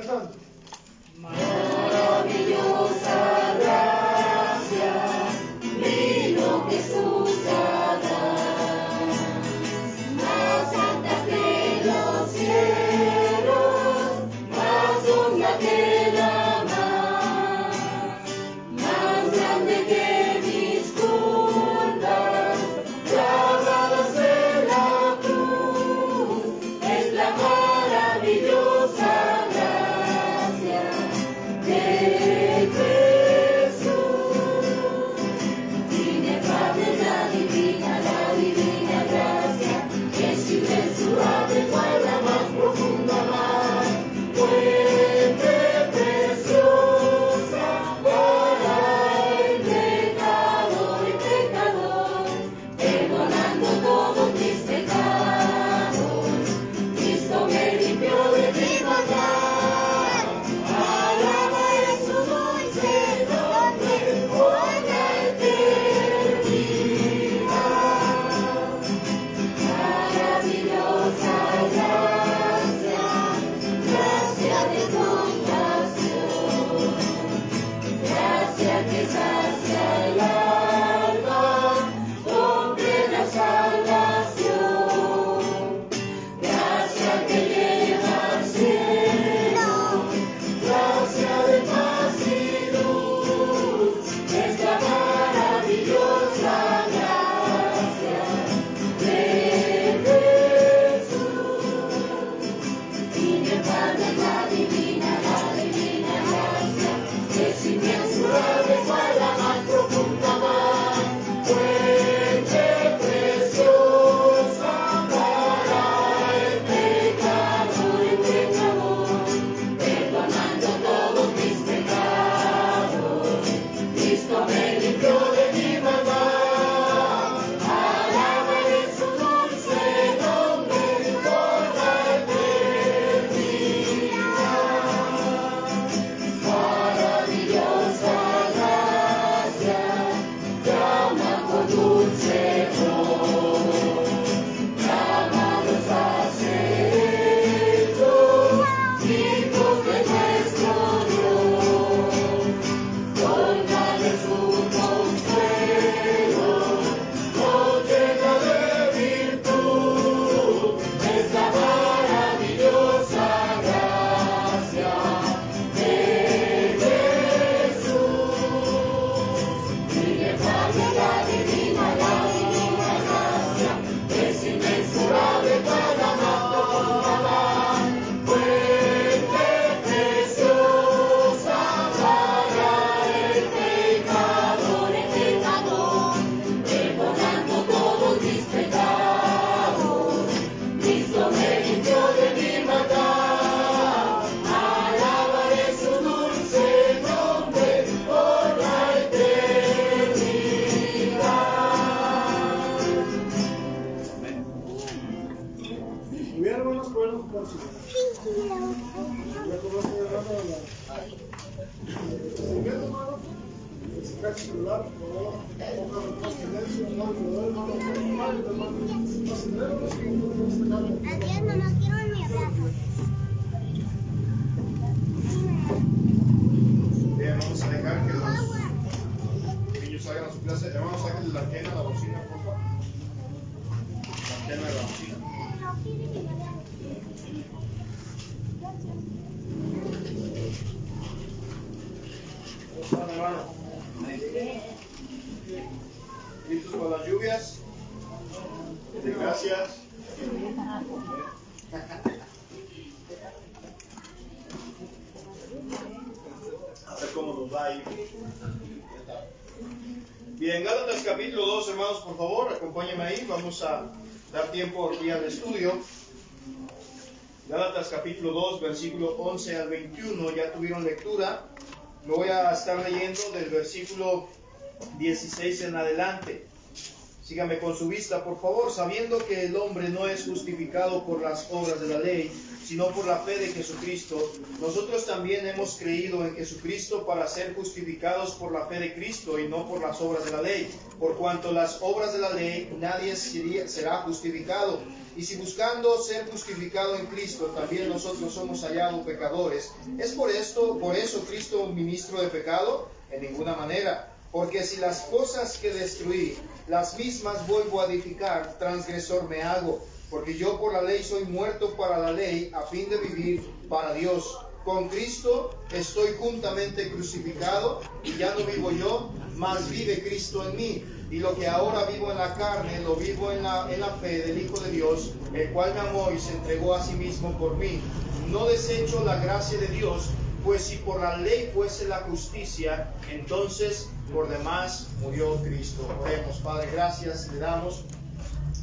cantando. Maravillosa gracia, vino Jesús a dar, más alta que los cielos, más honda que la mar, más grande que mis culpas, clavadas de la cruz, es la maravillosa gracia de Jesús. Inefable la divina gracia, es inmensurable cual la más profunda mar, fuente preciosa para el pecador, perdonando todos mis pecados. Cristo me limpió de mi maldad, alaba en su dulce nombre por la eternidad. Maravillosa gracia, gracia de compasión, gracia que sacia el alma con plena salvación, gracia que lleva al cielo, gracia de paz y luz, es la maravillosa gracia de Jesús. Inefable la divina gracia, es inmensurable cual la más profunda mar, fuente preciosa para el pecador, perdonando todos mis pecados. Cristo me limpió de mi maldad, alaba en su dulce nombre por la eternidad. Maravillosa gracia, llama con dulce voz, llamados a ser hechos hijos de nuestro Dios, colmale su consuelo, nos llena de virtud, es la maravillosa gracia de Jesús. Inefable la divina gracia, es inmensurable cual la más profunda mar, fuente preciosa para el pecador, perdonando todos mis pecados. Cristo me limpió de mi maldad, alabaré su dulce nombre por la eternidad. Muy bien, hermanos, podemos continuar. Ya conocen, hermano, siguiendo, hermano, sacar su celular, por favor, pongan más silencio, hermano, hermano, Adiós, mamá, quiero mi abrazo. Bien, vamos a dejar que los niños hagan su clase. Hermanos, sáquenle la antena a la bocina, por favor. La antena de la bocina. ¿Cómo están, hermano? ¿Listos para las lluvias? Gracias. A ver cómo nos va ahí. Bien, Gálatas capítulo 2, hermanos, por favor, acompáñenme ahí. Vamos a dar tiempo aquí al estudio. Gálatas capítulo 2, versículo 11 al 21, ya tuvieron lectura. Lo voy a estar leyendo del versículo 16 en adelante. Sígame con su vista, por favor. Sabiendo que el hombre no es justificado por las obras de la ley, sino por la fe de Jesucristo, nosotros también hemos creído en Jesucristo para ser justificados por la fe de Cristo y no por las obras de la ley. Por cuanto las obras de la ley nadie será justificado, Y si buscando ser justificado en Cristo, también nosotros somos hallados pecadores, ¿es por eso Cristo un ministro de pecado? En ninguna manera. Porque si las cosas que destruí, las mismas vuelvo a edificar, transgresor me hago. Porque yo por la ley soy muerto para la ley, a fin de vivir para Dios. Con Cristo estoy juntamente crucificado, y ya no vivo yo, mas vive Cristo en mí. Y lo que ahora vivo en la carne, lo vivo en la fe del Hijo de Dios, el cual me amó y se entregó a sí mismo por mí. No desecho la gracia de Dios, pues si por la ley fuese la justicia, entonces por demás murió Cristo. Oremos. Padre, gracias le damos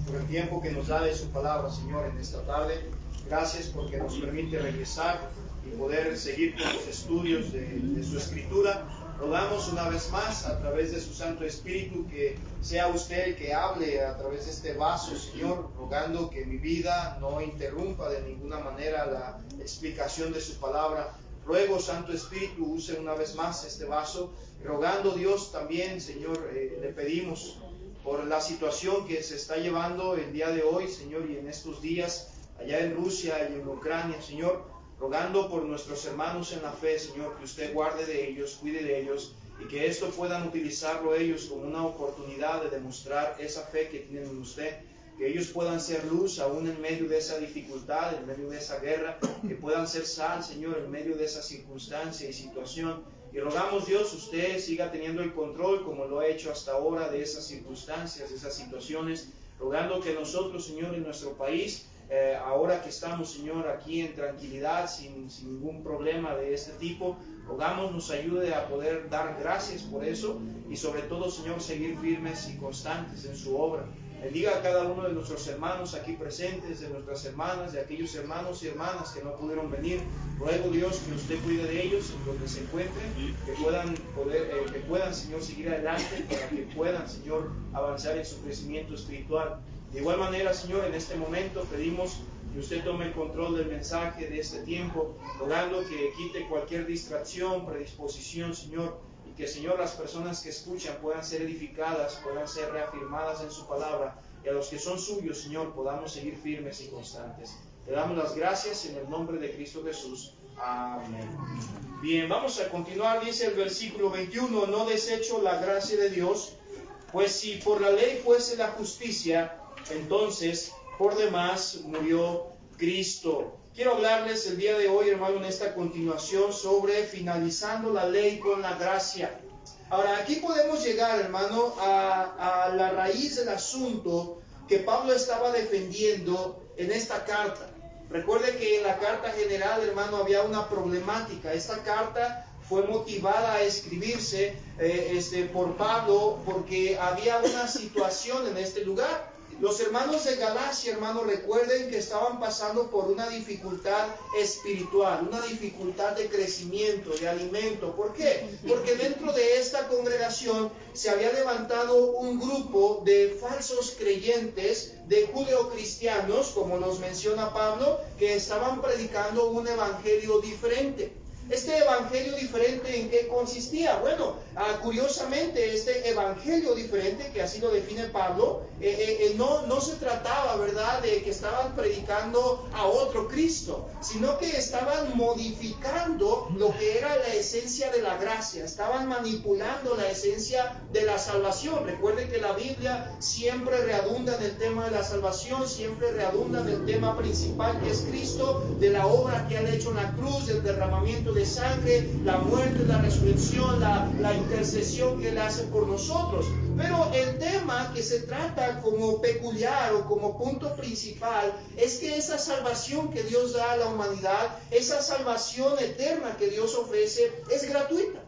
por el tiempo que nos da de su palabra, Señor, en esta tarde. Gracias porque nos permite regresar y poder seguir con los estudios de su Escritura. Rogamos una vez más, a través de su Santo Espíritu, que sea usted el que hable a través de este vaso, Señor, rogando que mi vida no interrumpa de ninguna manera la explicación de su palabra. Ruego, Santo Espíritu, use una vez más este vaso, rogando Dios también, Señor, le pedimos por la situación que se está llevando el día de hoy, Señor, y en estos días allá en Rusia y en Ucrania, Señor, rogando por nuestros hermanos en la fe, Señor, que usted guarde de ellos, cuide de ellos, y que esto puedan utilizarlo ellos como una oportunidad de demostrar esa fe que tienen en usted, que ellos puedan ser luz aún en medio de esa dificultad, en medio de esa guerra, que puedan ser sal, Señor, en medio de esa circunstancia y situación. Y rogamos, Dios, usted siga teniendo el control como lo ha hecho hasta ahora de esas circunstancias, de esas situaciones, rogando que nosotros, Señor, en nuestro país, ahora que estamos, Señor, aquí en tranquilidad, sin ningún problema de este tipo, rogamos nos ayude a poder dar gracias por eso y sobre todo, Señor, seguir firmes y constantes en su obra. Bendiga a cada uno de nuestros hermanos aquí presentes, de nuestras hermanas, de aquellos hermanos y hermanas que no pudieron venir. Ruego, Dios, que usted cuide de ellos en donde se encuentren, que puedan, Señor, seguir adelante, para que puedan, Señor, avanzar en su crecimiento espiritual. De igual manera, Señor, en este momento pedimos que usted tome el control del mensaje de este tiempo, rogando que quite cualquier distracción, predisposición, Señor, y que, Señor, las personas que escuchan puedan ser edificadas, puedan ser reafirmadas en su palabra, y a los que son suyos, Señor, podamos seguir firmes y constantes. Te damos las gracias en el nombre de Cristo Jesús. Amén. Bien, vamos a continuar. Dice el versículo 21, no desecho la gracia de Dios, pues si por la ley fuese la justicia, entonces por demás murió Cristo. Quiero hablarles el día de hoy, hermano, en esta continuación sobre finalizando la ley con la gracia. Ahora, aquí podemos llegar, hermano, a la raíz del asunto que Pablo estaba defendiendo en esta carta. Recuerde que en la carta general, hermano, había una problemática. Esta carta fue motivada a escribirse por Pablo porque había una situación en este lugar. Los hermanos de Galacia, hermanos, recuerden que estaban pasando por una dificultad espiritual, una dificultad de crecimiento, de alimento. ¿Por qué? Porque dentro de esta congregación se había levantado un grupo de falsos creyentes, de judeocristianos, como nos menciona Pablo, que estaban predicando un evangelio diferente. ¿Este evangelio diferente en qué consistía? Bueno, curiosamente, este evangelio diferente, que así lo define Pablo, no se trataba, ¿verdad?, de que estaban predicando a otro Cristo, sino que estaban modificando lo que era la esencia de la gracia, estaban manipulando la esencia de la salvación. Recuerden que la Biblia siempre redunda en el tema de la salvación, siempre redunda en el tema principal que es Cristo, de la obra que ha hecho en la cruz, del derramamiento de sangre, la muerte, la resurrección, la intercesión que Él hace por nosotros. Pero el tema que se trata como peculiar o como punto principal es que esa salvación que Dios da a la humanidad, esa salvación eterna que Dios ofrece, es gratuita.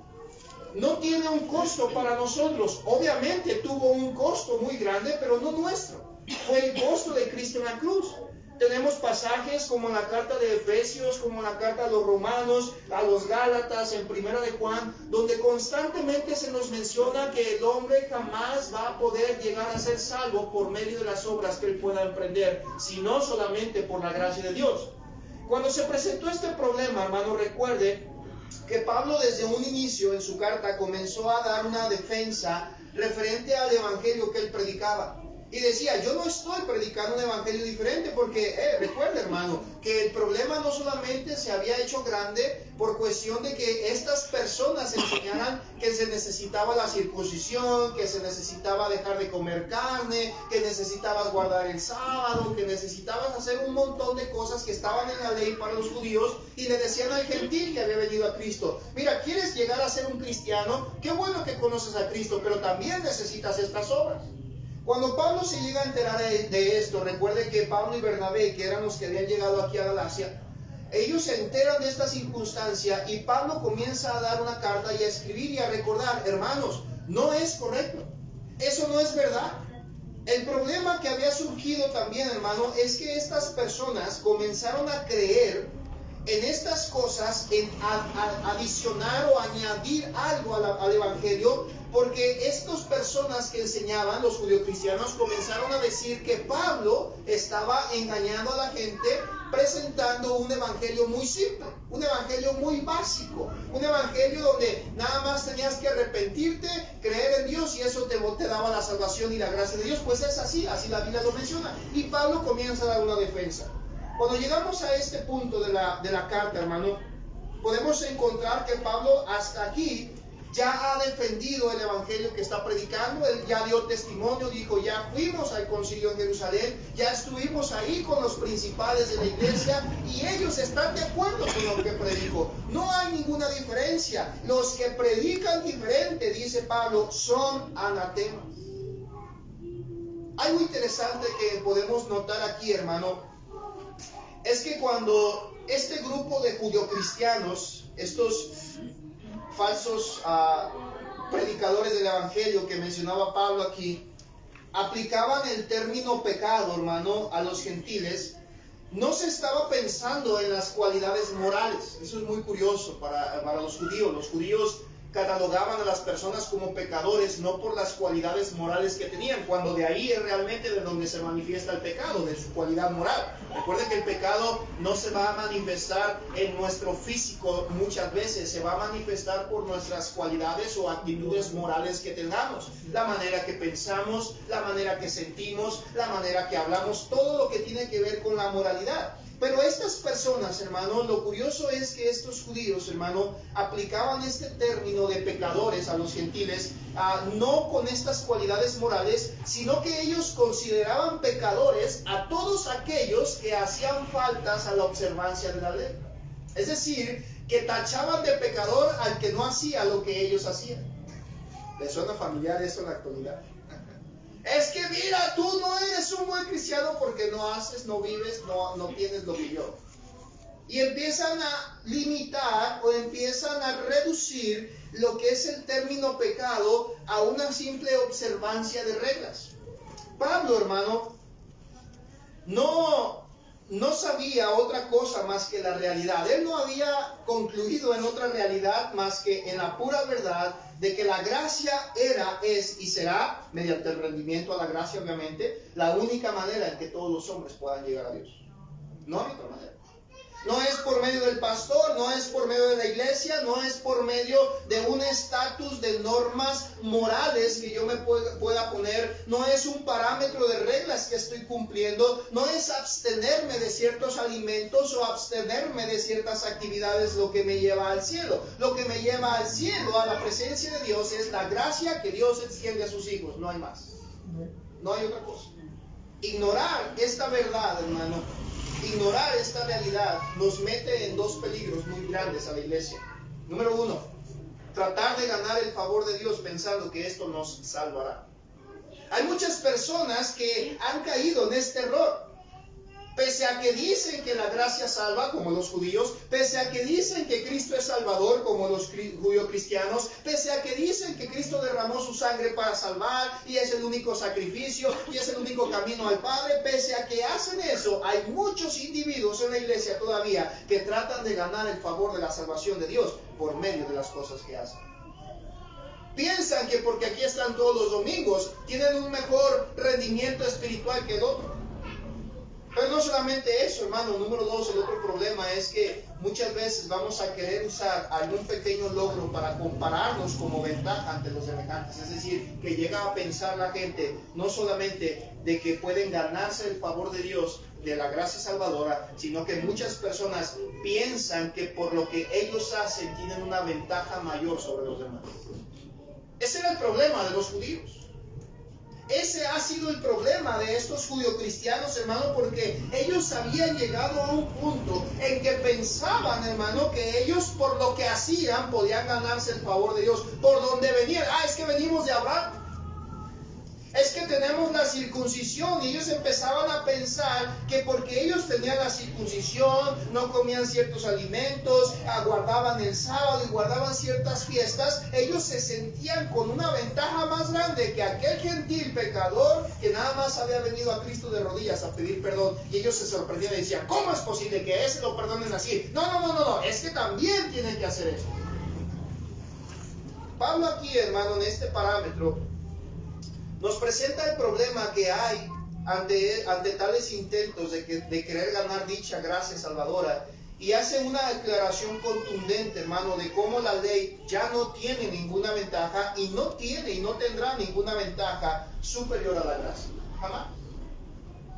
No tiene un costo para nosotros. Obviamente tuvo un costo muy grande, pero no nuestro. Fue el costo de Cristo en la cruz. Tenemos pasajes como en la carta de Efesios, como en la carta a los Romanos, a los Gálatas, en Primera de Juan, donde constantemente se nos menciona que el hombre jamás va a poder llegar a ser salvo por medio de las obras que él pueda emprender, sino solamente por la gracia de Dios. Cuando se presentó este problema, hermano, recuerde que Pablo desde un inicio en su carta comenzó a dar una defensa referente al evangelio que él predicaba. Y decía, yo no estoy predicando un evangelio diferente porque, recuerda hermano, que el problema no solamente se había hecho grande por cuestión de que estas personas enseñaran que se necesitaba la circuncisión, que se necesitaba dejar de comer carne, que necesitabas guardar el sábado, que necesitabas hacer un montón de cosas que estaban en la ley para los judíos, y le decían al gentil que había venido a Cristo, mira, ¿quieres llegar a ser un cristiano? Qué bueno que conoces a Cristo, pero también necesitas estas obras. Cuando Pablo se llega a enterar de esto, recuerde que Pablo y Bernabé, que eran los que habían llegado aquí a Galacia, ellos se enteran de esta circunstancia y Pablo comienza a dar una carta y a escribir y a recordar, hermanos, no es correcto, eso no es verdad. El problema que había surgido también, hermano, es que estas personas comenzaron a creer en estas cosas, en adicionar o añadir algo al evangelio, porque estas personas que enseñaban, los judeocristianos, comenzaron a decir que Pablo estaba engañando a la gente, presentando un evangelio muy simple, un evangelio muy básico, un evangelio donde nada más tenías que arrepentirte, creer en Dios y eso te daba la salvación y la gracia de Dios. Pues es así la Biblia lo menciona. Y Pablo comienza a dar una defensa. Cuando llegamos a este punto de la carta, hermano, podemos encontrar que Pablo hasta aquí ya ha defendido el evangelio que está predicando. Él ya dio testimonio, dijo, ya fuimos al concilio en Jerusalén, ya estuvimos ahí con los principales de la iglesia y ellos están de acuerdo con lo que predico. No hay ninguna diferencia. Los que predican diferente, dice Pablo, son anatemas. Algo interesante que podemos notar aquí, hermano, es que cuando este grupo de judeocristianos, estos falsos predicadores del evangelio que mencionaba Pablo aquí, aplicaban el término pecado, hermano, a los gentiles, no se estaba pensando en las cualidades morales. Eso es muy curioso para los judíos. Los judíos catalogaban a las personas como pecadores no por las cualidades morales que tenían, cuando de ahí es realmente de donde se manifiesta el pecado, de su cualidad moral. Recuerden que el pecado no se va a manifestar en nuestro físico muchas veces, se va a manifestar por nuestras cualidades o actitudes morales que tengamos, la manera que pensamos, la manera que sentimos, la manera que hablamos, todo lo que tiene que ver con la moralidad. Pero estas personas, hermano, lo curioso es que estos judíos, hermano, aplicaban este término de pecadores a los gentiles, no con estas cualidades morales, sino que ellos consideraban pecadores a todos aquellos que hacían faltas a la observancia de la ley. Es decir, que tachaban de pecador al que no hacía lo que ellos hacían. ¿Les suena familiar eso en la actualidad? Es que mira, tú no eres un buen cristiano porque no haces, no vives, no tienes lo que yo. Y empiezan a limitar o empiezan a reducir lo que es el término pecado a una simple observancia de reglas. Pablo, hermano, no sabía otra cosa más que la realidad. Él no había concluido en otra realidad más que en la pura verdad de que la gracia era, es y será, mediante el rendimiento a la gracia obviamente, la única manera en que todos los hombres puedan llegar a Dios. No hay otra manera. No es por medio del pastor, no es por medio de la iglesia, no es por medio de un estatus de normas morales que yo me pueda poner, no es un parámetro de reglas que estoy cumpliendo, no es abstenerme de ciertos alimentos o abstenerme de ciertas actividades lo que me lleva al cielo. Lo que me lleva al cielo, a la presencia de Dios, es la gracia que Dios extiende a sus hijos, no hay más. No hay otra cosa. Ignorar esta verdad, hermano, ignorar esta realidad nos mete en dos peligros muy grandes a la iglesia. Número uno, tratar de ganar el favor de Dios pensando que esto nos salvará. Hay muchas personas que han caído en este error. Pese a que dicen que la gracia salva, como los judíos, pese a que dicen que Cristo es Salvador, como los judeocristianos, pese a que dicen que Cristo derramó su sangre para salvar y es el único sacrificio y es el único camino al Padre, pese a que hacen eso, hay muchos individuos en la iglesia todavía que tratan de ganar el favor de la salvación de Dios por medio de las cosas que hacen. Piensan que porque aquí están todos los domingos, tienen un mejor rendimiento espiritual que el otro. Pero no solamente eso, hermano. Número 2, el otro problema es que muchas veces vamos a querer usar algún pequeño logro para compararnos como ventaja ante los semejantes. Es decir, que llega a pensar la gente no solamente de que pueden ganarse el favor de Dios, de la gracia salvadora, sino que muchas personas piensan que por lo que ellos hacen tienen una ventaja mayor sobre los demás. Ese era el problema de los judíos. Ese ha sido el problema de estos judio-cristianos, hermano, porque ellos habían llegado a un punto en que pensaban, hermano, que ellos por lo que hacían podían ganarse el favor de Dios. Por donde venían, es que venimos de Abraham. Es que tenemos la circuncisión, y ellos empezaban a pensar que porque ellos tenían la circuncisión, no comían ciertos alimentos, guardaban el sábado y guardaban ciertas fiestas, ellos se sentían con una ventaja más grande que aquel gentil pecador que nada más había venido a Cristo de rodillas a pedir perdón. Y ellos se sorprendían y decían, ¿cómo es posible que ese lo perdonen así? No, es que también tienen que hacer esto. Pablo aquí, hermano, en este parámetro nos presenta el problema que hay ante tales intentos de querer ganar dicha gracia salvadora, y hace una declaración contundente, hermano, de cómo la ley ya no tiene ninguna ventaja y no tendrá ninguna ventaja superior a la gracia. Jamás.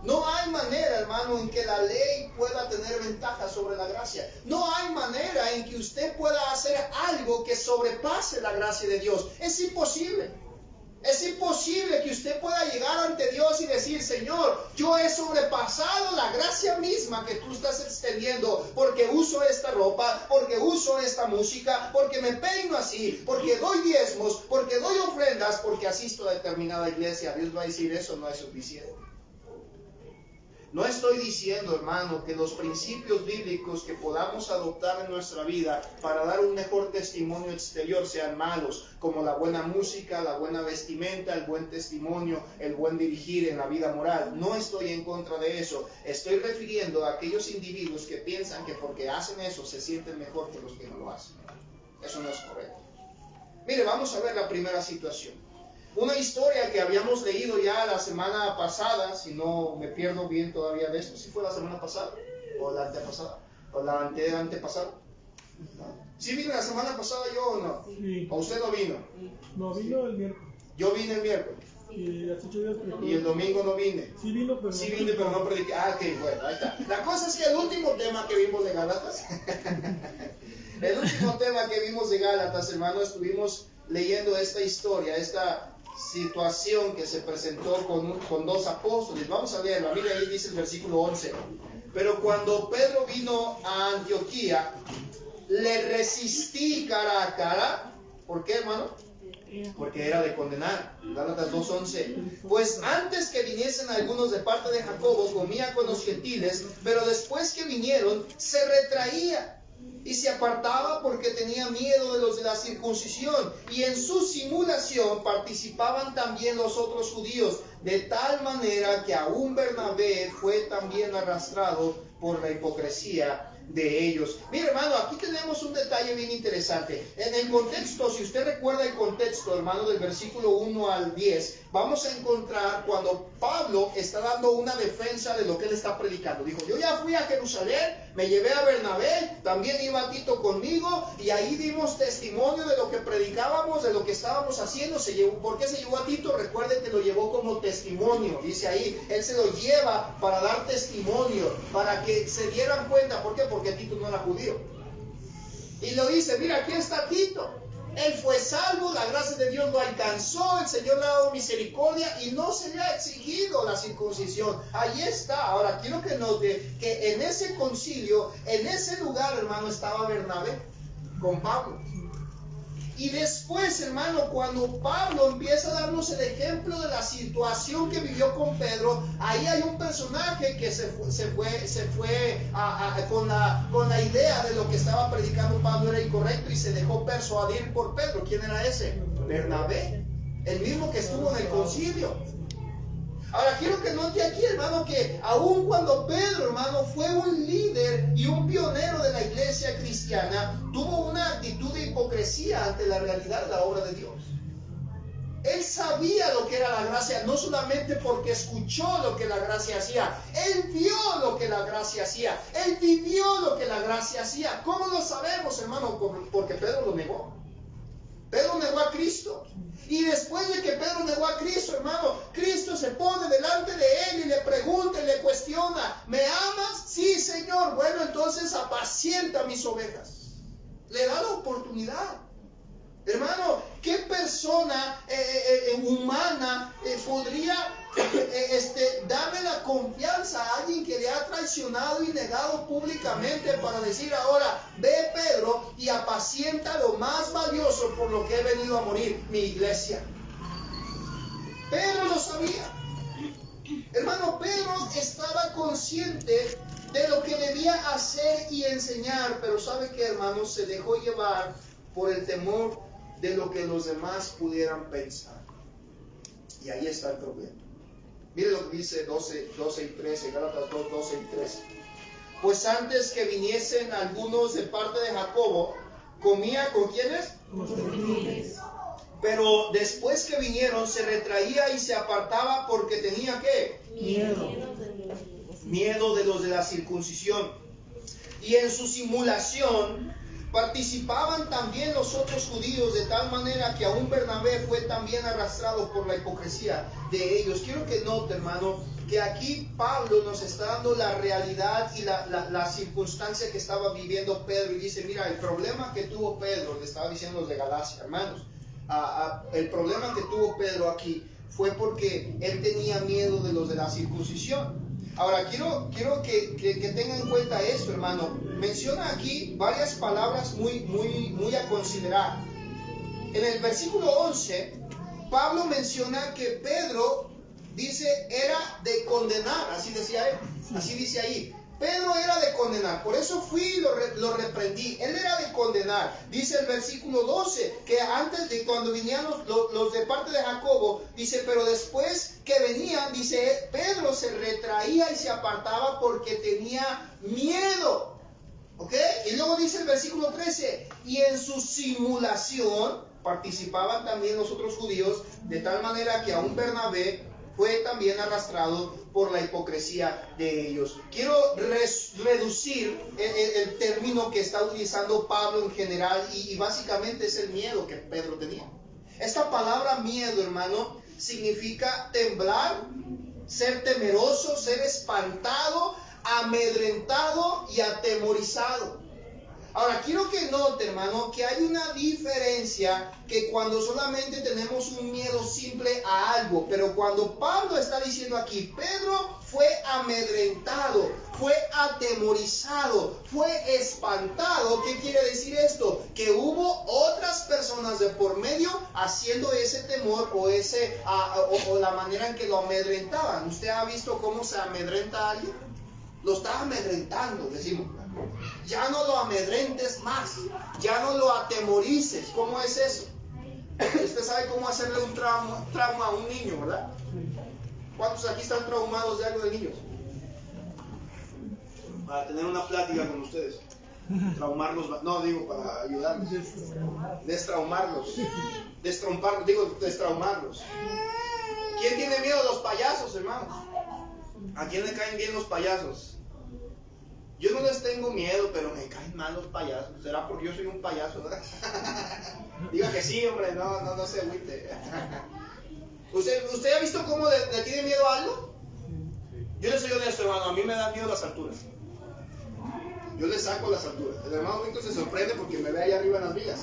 No hay manera, hermano, en que la ley pueda tener ventaja sobre la gracia. No hay manera en que usted pueda hacer algo que sobrepase la gracia de Dios. Es imposible. Es imposible que usted pueda llegar ante Dios y decir, Señor, yo he sobrepasado la gracia misma que tú estás extendiendo, porque uso esta ropa, porque uso esta música, porque me peino así, porque doy diezmos, porque doy ofrendas, porque asisto a determinada iglesia. Dios va a decir, eso no es suficiente. No estoy diciendo, hermano, que los principios bíblicos que podamos adoptar en nuestra vida para dar un mejor testimonio exterior sean malos, como la buena música, la buena vestimenta, el buen testimonio, el buen dirigir en la vida moral. No estoy en contra de eso. Estoy refiriendo a aquellos individuos que piensan que porque hacen eso se sienten mejor que los que no lo hacen. Eso no es correcto. Mire, vamos a ver la primera situación. Una historia que habíamos leído ya la semana pasada, si no me pierdo bien todavía de esto. ¿Sí fue la semana pasada? ¿O la antepasada? ¿O la antepasada? ¿Sí vino la semana pasada yo o no? Sí. ¿O usted no vino? No, vino el miércoles. Yo vine el miércoles. Y hace 8 días predicó. Y el domingo no vine. Sí vino, pero Sí vine, pero no prediqué. Ok, bueno, ahí está. La cosa es que el último tema que vimos de Gálatas, el último tema que vimos de Gálatas, hermano, estuvimos leyendo esta historia, esta situación que se presentó con dos apóstoles. Vamos a leerlo. Mira, ahí dice el versículo 11. Pero cuando Pedro vino a Antioquía, le resistí cara a cara. ¿Por qué, hermano? Porque era de condenar. Gálatas 2:11. Pues antes que viniesen algunos de parte de Jacobo, comía con los gentiles, pero después que vinieron, se retraía y se apartaba porque tenía miedo de los de la circuncisión, y en su simulación participaban también los otros judíos, de tal manera que aún Bernabé fue también arrastrado por la hipocresía de ellos. Mire, hermano, aquí tenemos un detalle bien interesante. En el contexto, si usted recuerda el contexto, hermano, del versículo 1 al 10, vamos a encontrar cuando Pablo está dando una defensa de lo que él está predicando. Dijo, yo ya fui a Jerusalén, me llevé a Bernabé, también iba Tito conmigo, y ahí dimos testimonio de lo que predicábamos, de lo que estábamos haciendo. ¿Por qué se llevó a Tito? Recuerde que lo llevó como testimonio. Dice ahí, él se lo lleva para dar testimonio, para que se dieran cuenta. ¿Por qué? Porque Tito no era judío. Y lo dice, mira, aquí está Tito. Él fue salvo, la gracia de Dios lo alcanzó, el Señor le ha dado misericordia y no se le ha exigido la circuncisión. Ahí está. Ahora, quiero que note que en ese concilio, en ese lugar, hermano, estaba Bernabé con Pablo. Y después, hermano, cuando Pablo empieza a darnos el ejemplo de la situación que vivió con Pedro, ahí hay un personaje que se fue con la idea de lo que estaba predicando Pablo era incorrecto y se dejó persuadir por Pedro. ¿Quién era ese? Bernabé, el mismo que estuvo en el concilio. Ahora, quiero que note aquí, hermano, que aun cuando Pedro, hermano, fue un líder y un pionero de la iglesia cristiana, tuvo una actitud de hipocresía ante la realidad de la obra de Dios. Él sabía lo que era la gracia, no solamente porque escuchó lo que la gracia hacía. Él vio lo que la gracia hacía. Él vivió lo que la gracia hacía. ¿Cómo lo sabemos, hermano? Porque Pedro lo negó. Pedro negó a Cristo. Y después de que Pedro negó a Cristo, hermano, Cristo se pone delante de él y le pregunta y le cuestiona: ¿me amas? Sí, Señor. Bueno, entonces apacienta mis ovejas. Le da la oportunidad. Hermano, ¿qué persona humana podría darle la confianza a alguien que le ha traicionado y negado públicamente para decir ahora: ve, Pedro, y apacienta lo más valioso por lo que he venido a morir, mi iglesia? Pedro lo sabía. Hermano, Pedro estaba consciente de lo que debía hacer y enseñar, pero ¿sabe qué, hermano? Se dejó llevar por el temor de lo que los demás pudieran pensar. Y ahí está el problema. Mire lo que dice 12 y 13, Gálatas 2, 12 y 13. Pues antes que viniesen algunos de parte de Jacobo, comía ¿con quiénes? Con los gentiles. Pero después que vinieron se retraía y se apartaba porque tenía ¿qué? Miedo. Miedo de los de la circuncisión. Y en su simulación participaban también los otros judíos, de tal manera que aún Bernabé fue también arrastrado por la hipocresía de ellos. Quiero que note, hermano, que aquí Pablo nos está dando la realidad y la circunstancia que estaba viviendo Pedro. Y dice: mira, el problema que tuvo Pedro, le estaba diciendo los de Galacia, hermanos, el problema que tuvo Pedro aquí fue porque él tenía miedo de los de la circuncisión. Ahora, quiero que tengan en cuenta esto, hermano. Menciona aquí varias palabras muy a considerar. En el versículo 11, Pablo menciona que Pedro, dice, era de condenar. Así decía él, así dice ahí. Pedro era de condenar, por eso fui y lo reprendí. Él era de condenar. Dice el versículo 12, que antes de cuando venían los de parte de Jacobo, dice, pero después que venían, dice, Pedro se retraía y se apartaba porque tenía miedo. ¿Ok? Y luego dice el versículo 13, y en su simulación participaban también los otros judíos, de tal manera que aún Bernabé fue también arrastrado por la hipocresía de ellos. Quiero reducir el término que está utilizando Pablo en general y básicamente es el miedo que Pedro tenía. Esta palabra miedo, hermano, significa temblar, ser temeroso, ser espantado, amedrentado y atemorizado. Ahora, quiero que note, hermano, que hay una diferencia que cuando solamente tenemos un miedo simple a algo, pero cuando Pablo está diciendo aquí, Pedro fue amedrentado, fue atemorizado, fue espantado. ¿Qué quiere decir esto? Que hubo otras personas de por medio haciendo ese temor o la manera en que lo amedrentaban. ¿Usted ha visto cómo se amedrenta a alguien? Lo está amedrentando, decimos. Ya no lo amedrentes más, ya no lo atemorices. ¿Cómo es eso? Usted sabe cómo hacerle un trauma a un niño, ¿verdad? ¿Cuántos aquí están traumados de algo de niños? Para tener una plática con ustedes. Traumarlos, no digo para ayudarlos. Destraumarlos. Destraumarlos. ¿Quién tiene miedo a los payasos, hermanos? ¿A quién le caen bien los payasos? Yo no les tengo miedo, pero me caen mal los payasos. ¿Será porque yo soy un payaso, verdad? Diga que sí, hombre, no se agüite. ¿Usted ha visto cómo le tiene miedo a algo? Yo le soy honesto, hermano, a mí me dan miedo las alturas. Yo le saco las alturas. El hermano Víctor se sorprende porque me ve allá arriba en las vigas.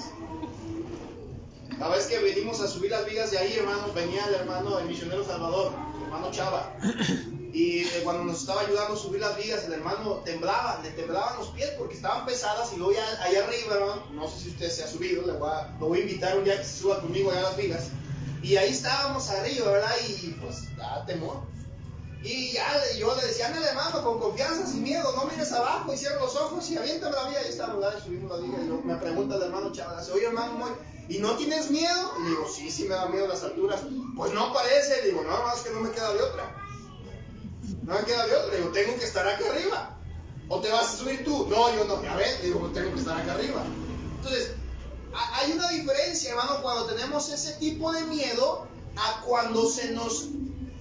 La vez que venimos a subir las vigas de ahí, hermanos, venía el misionero Salvador, el hermano Chava. Y cuando nos estaba ayudando a subir las vigas, el hermano le temblaban los pies porque estaban pesadas. Y luego ya allá arriba, hermano, no sé si usted se ha subido, lo voy a invitar un día que se suba conmigo allá a las vigas. Y ahí estábamos arriba, ¿verdad? Y pues da temor. Y ya yo le decía, ándale, hermano, con confianza, sin miedo, no mires abajo y cierra los ojos y aviéntame la viga. Y ahí estamos, ¿verdad? Y subimos la viga. Y luego me pregunta el hermano Chava, dice, oye, hermano, ¿y no tienes miedo? Y le digo, sí me da miedo las alturas. Pues no parece. Le digo, no, hermano, es que no me queda de otra. No me queda de otra. Le digo, tengo que estar acá arriba. ¿O te vas a subir tú? No, yo no. Ya ves, le digo, tengo que estar acá arriba. Entonces, hay una diferencia, hermano, cuando tenemos ese tipo de miedo a cuando se nos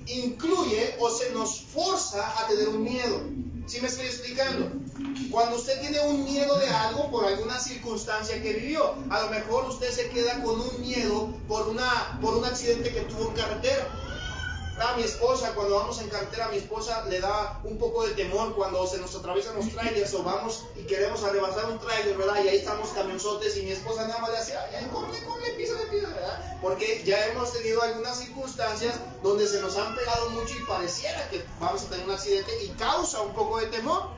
incluye o se nos forza a tener un miedo. ¿Sí me estoy explicando? Cuando usted tiene un miedo de algo por alguna circunstancia que vivió, a lo mejor usted se queda con un miedo por un accidente que tuvo en carretera. A mi esposa, cuando vamos en carretera, a mi esposa le da un poco de temor cuando se nos atraviesan los trailers o vamos y queremos rebasar un trailer, ¿verdad? Y ahí estamos camionzotes y mi esposa nada más le hace, ay, corre, písale, ¿verdad? Porque ya hemos tenido algunas circunstancias donde se nos han pegado mucho y pareciera que vamos a tener un accidente y causa un poco de temor.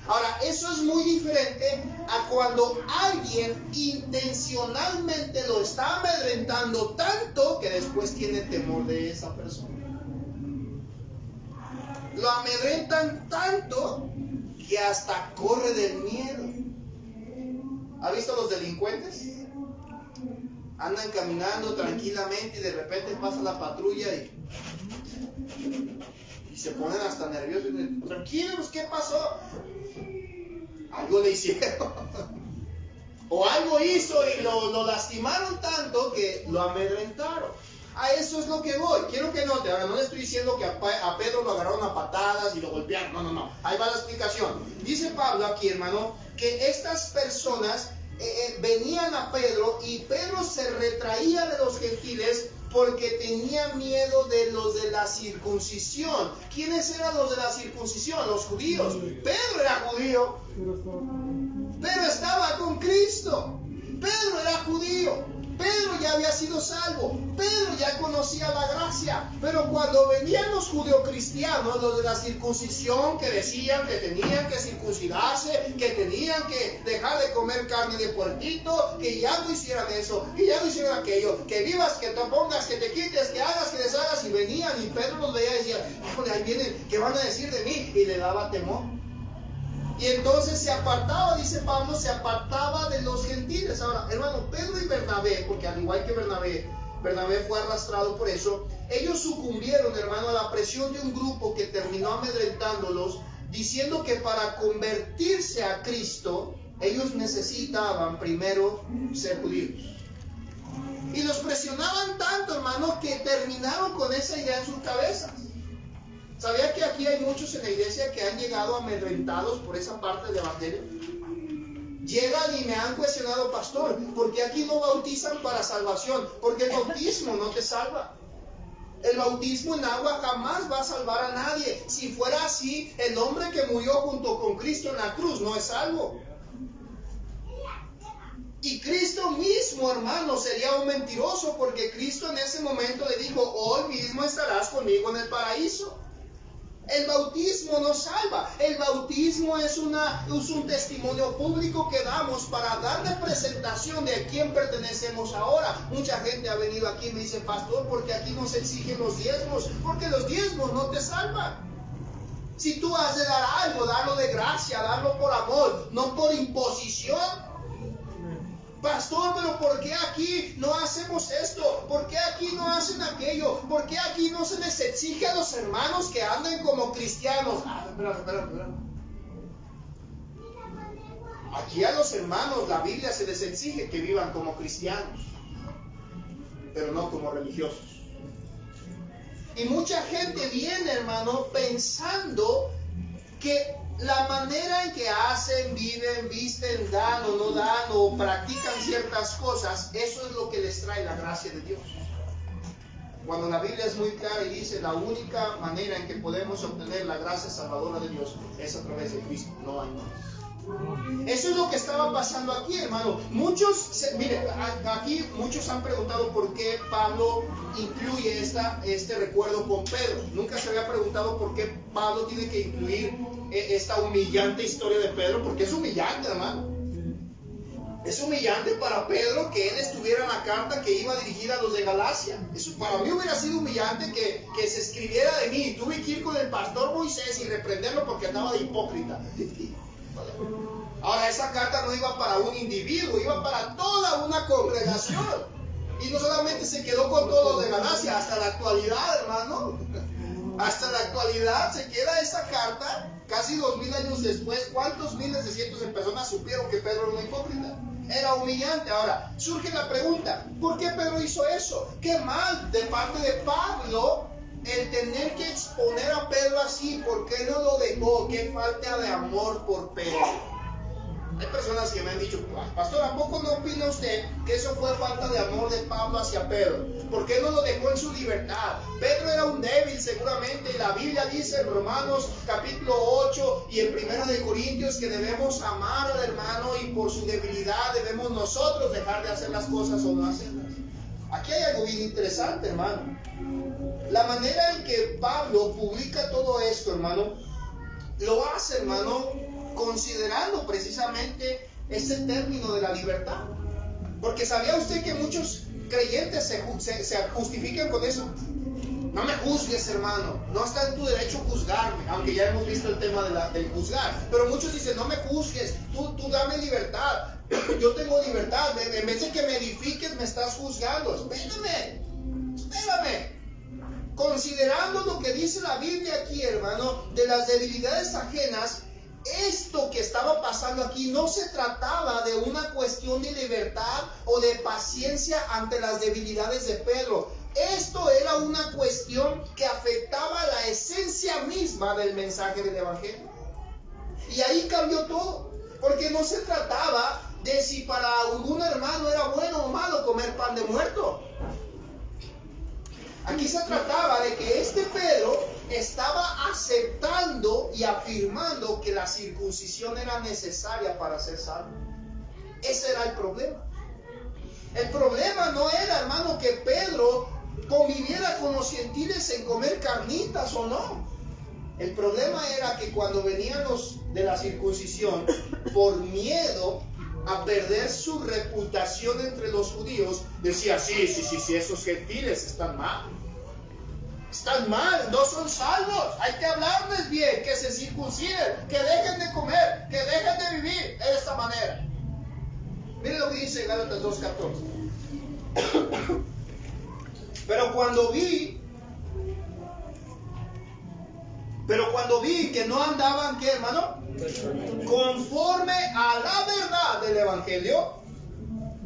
Ahora, eso es muy diferente a cuando alguien intencionalmente lo está amedrentando tanto que después tiene temor de esa persona. Lo amedrentan tanto que hasta corre del miedo. ¿Ha visto los delincuentes? Andan caminando tranquilamente y de repente pasa la patrulla y se ponen hasta nerviosos. Tranquilos, ¿qué pasó? Algo le hicieron. O algo hizo y lo lastimaron tanto que lo amedrentaron. A eso es lo que voy. Quiero que note. Ahora, no le estoy diciendo que a Pedro lo agarraron a patadas y lo golpearon. No. Ahí va la explicación. Dice Pablo aquí, hermano, que estas personas venían a Pedro y Pedro se retraía de los gentiles porque tenía miedo de los de la circuncisión. ¿Quiénes eran los de la circuncisión? Los judíos. Pedro era judío, pero estaba con Cristo. Pedro era judío. Pedro ya había sido salvo, Pedro ya conocía la gracia, pero cuando venían los judeocristianos, los de la circuncisión, que decían que tenían que circuncidarse, que tenían que dejar de comer carne de puerquito, que ya no hicieran eso, que ya no hicieran aquello, que vivas, que te pongas, que te quites, que hagas, que deshagas, y venían, y Pedro los veía y decía, híjole, ahí vienen, ¿qué van a decir de mí? Y le daba temor. Y entonces se apartaba, dice Pablo, se apartaba de los gentiles. Ahora, hermano, Pedro y Bernabé, porque al igual que Bernabé fue arrastrado por eso, ellos sucumbieron, hermano, a la presión de un grupo que terminó amedrentándolos, diciendo que para convertirse a Cristo, ellos necesitaban primero ser judíos. Y los presionaban tanto, hermano, que terminaron con esa idea en sus cabezas. ¿Sabía que aquí hay muchos en la iglesia que han llegado amedrentados por esa parte del evangelio? Llegan y me han cuestionado, pastor, ¿por qué aquí no bautizan para salvación? Porque el bautismo no te salva. El bautismo en agua jamás va a salvar a nadie. Si fuera así, el hombre que murió junto con Cristo en la cruz no es salvo. Y Cristo mismo, hermano, sería un mentiroso, porque Cristo en ese momento le dijo, hoy mismo estarás conmigo en el paraíso. El bautismo nos salva. El bautismo es un testimonio público que damos para dar representación de a quién pertenecemos ahora. Mucha gente ha venido aquí y me dice, pastor, ¿por qué aquí no se exigen los diezmos? Porque los diezmos no te salvan. Si tú has de dar algo, darlo de gracia, darlo por amor, no por imposición. Pastor, pero ¿por qué aquí no hacemos esto? ¿Por qué aquí no hacen aquello? ¿Por qué aquí no se les exige a los hermanos que anden como cristianos? Espera. Aquí a los hermanos, la Biblia se les exige que vivan como cristianos, pero no como religiosos. Y mucha gente viene, hermano, pensando que la manera en que hacen, viven, visten, dan o no dan o practican ciertas cosas, eso es lo que les trae la gracia de Dios. Cuando la Biblia es muy clara y dice la única manera en que podemos obtener la gracia salvadora de Dios es a través de Cristo, no hay más. Eso es lo que estaba pasando aquí, hermano. Mire, aquí muchos han preguntado por qué Pablo incluye este recuerdo con Pedro. Nunca se había preguntado por qué Pablo tiene que incluir esta humillante historia de Pedro, porque es humillante, hermano. Es humillante para Pedro que él estuviera en la carta que iba dirigida a los de Galacia. Eso para mí hubiera sido humillante que se escribiera de mí. Tuve que ir con el pastor Moisés y reprenderlo porque andaba de hipócrita. Ahora, esa carta no iba para un individuo, iba para toda una congregación. Y no solamente se quedó con todos los de Galacia, hasta la actualidad, hermano. Hasta la actualidad se queda esa carta casi 2000 años después, ¿cuántos miles de cientos de personas supieron que Pedro era un hipócrita? Era humillante. Ahora, surge la pregunta, ¿por qué Pedro hizo eso? ¿Qué mal de parte de Pablo el tener que exponer a Pedro así? ¿Por qué no lo dejó? ¿Qué falta de amor por Pedro? Hay personas que me han dicho, pastor, ¿a poco no opina usted que eso fue falta de amor de Pablo hacia Pedro? ¿Por qué no lo dejó en su libertad? Pedro era un débil seguramente, y la Biblia dice en Romanos capítulo 8 y en 1 de Corintios que debemos amar al hermano y por su debilidad debemos nosotros dejar de hacer las cosas o no hacerlas. Aquí hay algo bien interesante, hermano. La manera en que Pablo publica todo esto, hermano, lo hace, hermano, considerando precisamente ese término de la libertad. Porque ¿sabía usted que muchos creyentes se justifican con eso? No me juzgues, hermano, no está en tu derecho juzgarme, aunque ya hemos visto el tema del juzgar. Pero muchos dicen, no me juzgues, tú dame libertad, yo tengo libertad, en vez de que me edifiques me estás juzgando. Espérame. Considerando lo que dice la Biblia aquí, hermano, de las debilidades ajenas, esto que estaba pasando aquí no se trataba de una cuestión de libertad o de paciencia ante las debilidades de Pedro. Esto era una cuestión que afectaba la esencia misma del mensaje del Evangelio. Y ahí cambió todo, porque no se trataba de si para algún hermano era bueno o malo comer pan de muerto. Aquí se trataba de que este Pedro estaba aceptando y afirmando que la circuncisión era necesaria para ser salvo. Ese era el problema. El problema no era, hermano, que Pedro conviviera con los gentiles en comer carnitas o no. El problema era que cuando venían los de la circuncisión, por miedo a perder su reputación entre los judíos, decía, sí, esos gentiles están mal. Están mal, no son salvos. Hay que hablarles bien, que se circunciden, que dejen de comer, que dejen de vivir de esta manera. Miren lo que dice Gálatas 2:14. Pero cuando vi que no andaban, ¿qué, hermano? Conforme a la verdad del Evangelio,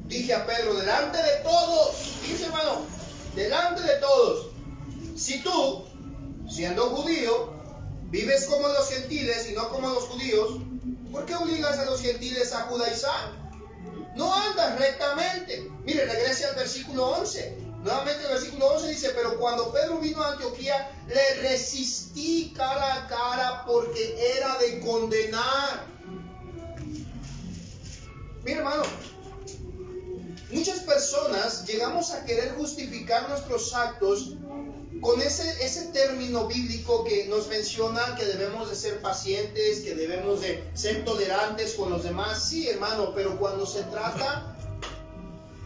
dije a Pedro, delante de todos, dice, hermano, delante de todos, si tú, siendo judío, vives como los gentiles y no como los judíos, ¿por qué obligas a los gentiles a judaizar? No andas rectamente. Mire, regrese al versículo 11. Nuevamente el versículo 11 dice, pero cuando Pedro vino a Antioquía, le resistí cara a cara porque era de condenar. Mire, hermano, muchas personas llegamos a querer justificar nuestros actos con ese término bíblico que nos menciona que debemos de ser pacientes, que debemos de ser tolerantes con los demás. Sí, hermano, pero cuando se trata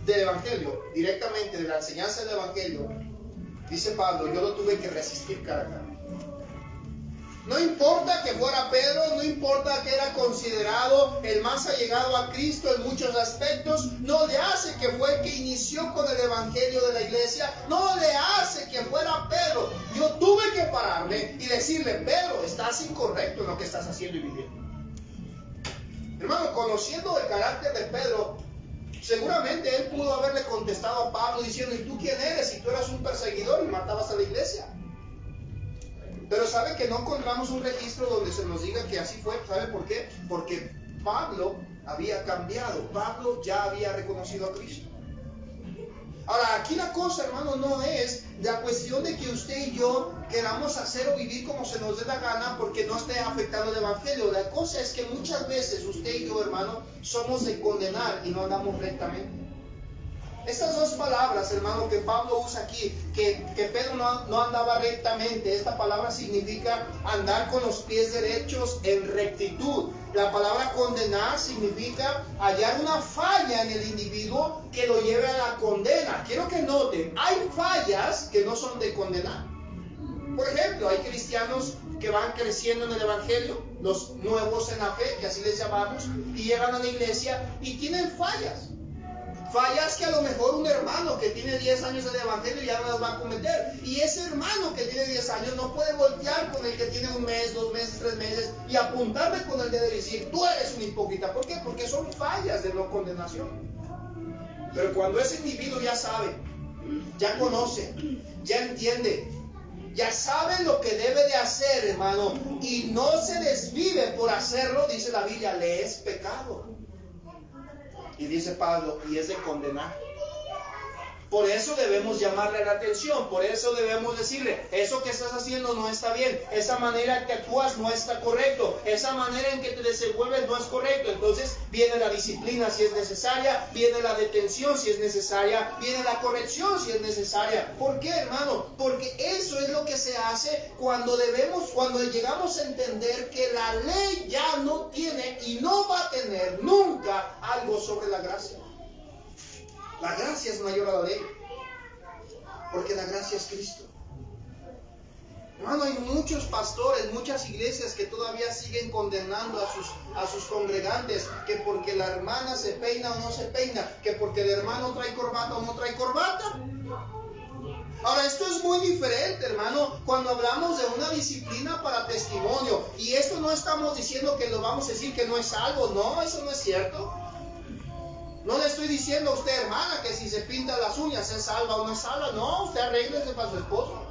del Evangelio, directamente de la enseñanza del Evangelio, dice Pablo, yo lo tuve que resistir cara a cara. No importa que fuera Pedro, no importa que era considerado el más allegado a Cristo en muchos aspectos, no le hace que fue el que inició con el Evangelio de la iglesia, no le hace que fuera Pedro. Yo tuve que pararme y decirle, Pedro, estás incorrecto en lo que estás haciendo y viviendo. Hermano, conociendo el carácter de Pedro, seguramente él pudo haberle contestado a Pablo diciendo, ¿y tú quién eres? Si tú eras un perseguidor y matabas a la iglesia. Pero ¿sabe que no encontramos un registro donde se nos diga que así fue? ¿Sabe por qué? Porque Pablo había cambiado. Pablo ya había reconocido a Cristo. Ahora, aquí la cosa, hermano, no es la cuestión de que usted y yo queramos hacer o vivir como se nos dé la gana porque no esté afectando el Evangelio. La cosa es que muchas veces usted y yo, hermano, somos de condenar y no andamos rectamente. Estas dos palabras, hermano, que Pablo usa aquí, que Pedro no andaba rectamente, esta palabra significa andar con los pies derechos en rectitud. La palabra condenar significa hallar una falla en el individuo que lo lleve a la condena. Quiero que noten, hay fallas que no son de condenar. Por ejemplo, hay cristianos que van creciendo en el Evangelio, los nuevos en la fe, que así les llamamos, y llegan a la iglesia y tienen fallas. Fallas que a lo mejor un hermano que tiene 10 años en el evangelio ya no las va a cometer. Y ese hermano que tiene 10 años no puede voltear con el que tiene 1 mes, 2 meses, 3 meses y apuntarle con el dedo y decir, tú eres un hipócrita. ¿Por qué? Porque son fallas de no condenación. Pero cuando ese individuo ya sabe, ya conoce, ya entiende, ya sabe lo que debe de hacer, hermano, y no se desvive por hacerlo, dice la Biblia, le es pecado. Y dice Pablo, y es de condenar. Por eso debemos llamarle la atención, por eso debemos decirle, eso que estás haciendo no está bien, esa manera en que actúas no está correcto, esa manera en que te desenvuelves no es correcto. Entonces viene la disciplina si es necesaria, viene la detención si es necesaria, viene la corrección si es necesaria. ¿Por qué, hermano? Porque eso es lo que se hace cuando llegamos a entender que la ley ya no tiene y no va a tener nunca algo sobre la gracia. La gracia es mayor a la ley, porque la gracia es Cristo. Hermano, hay muchos pastores, muchas iglesias que todavía siguen condenando a sus congregantes, que porque la hermana se peina o no se peina, que porque el hermano trae corbata o no trae corbata. Ahora, esto es muy diferente, hermano, cuando hablamos de una disciplina para testimonio. Y esto no estamos diciendo que lo vamos a decir que no es salvo, no, eso no es cierto. No le estoy diciendo a usted, hermana, que si se pinta las uñas es salva o no es salva. No, usted arréglese para su esposo.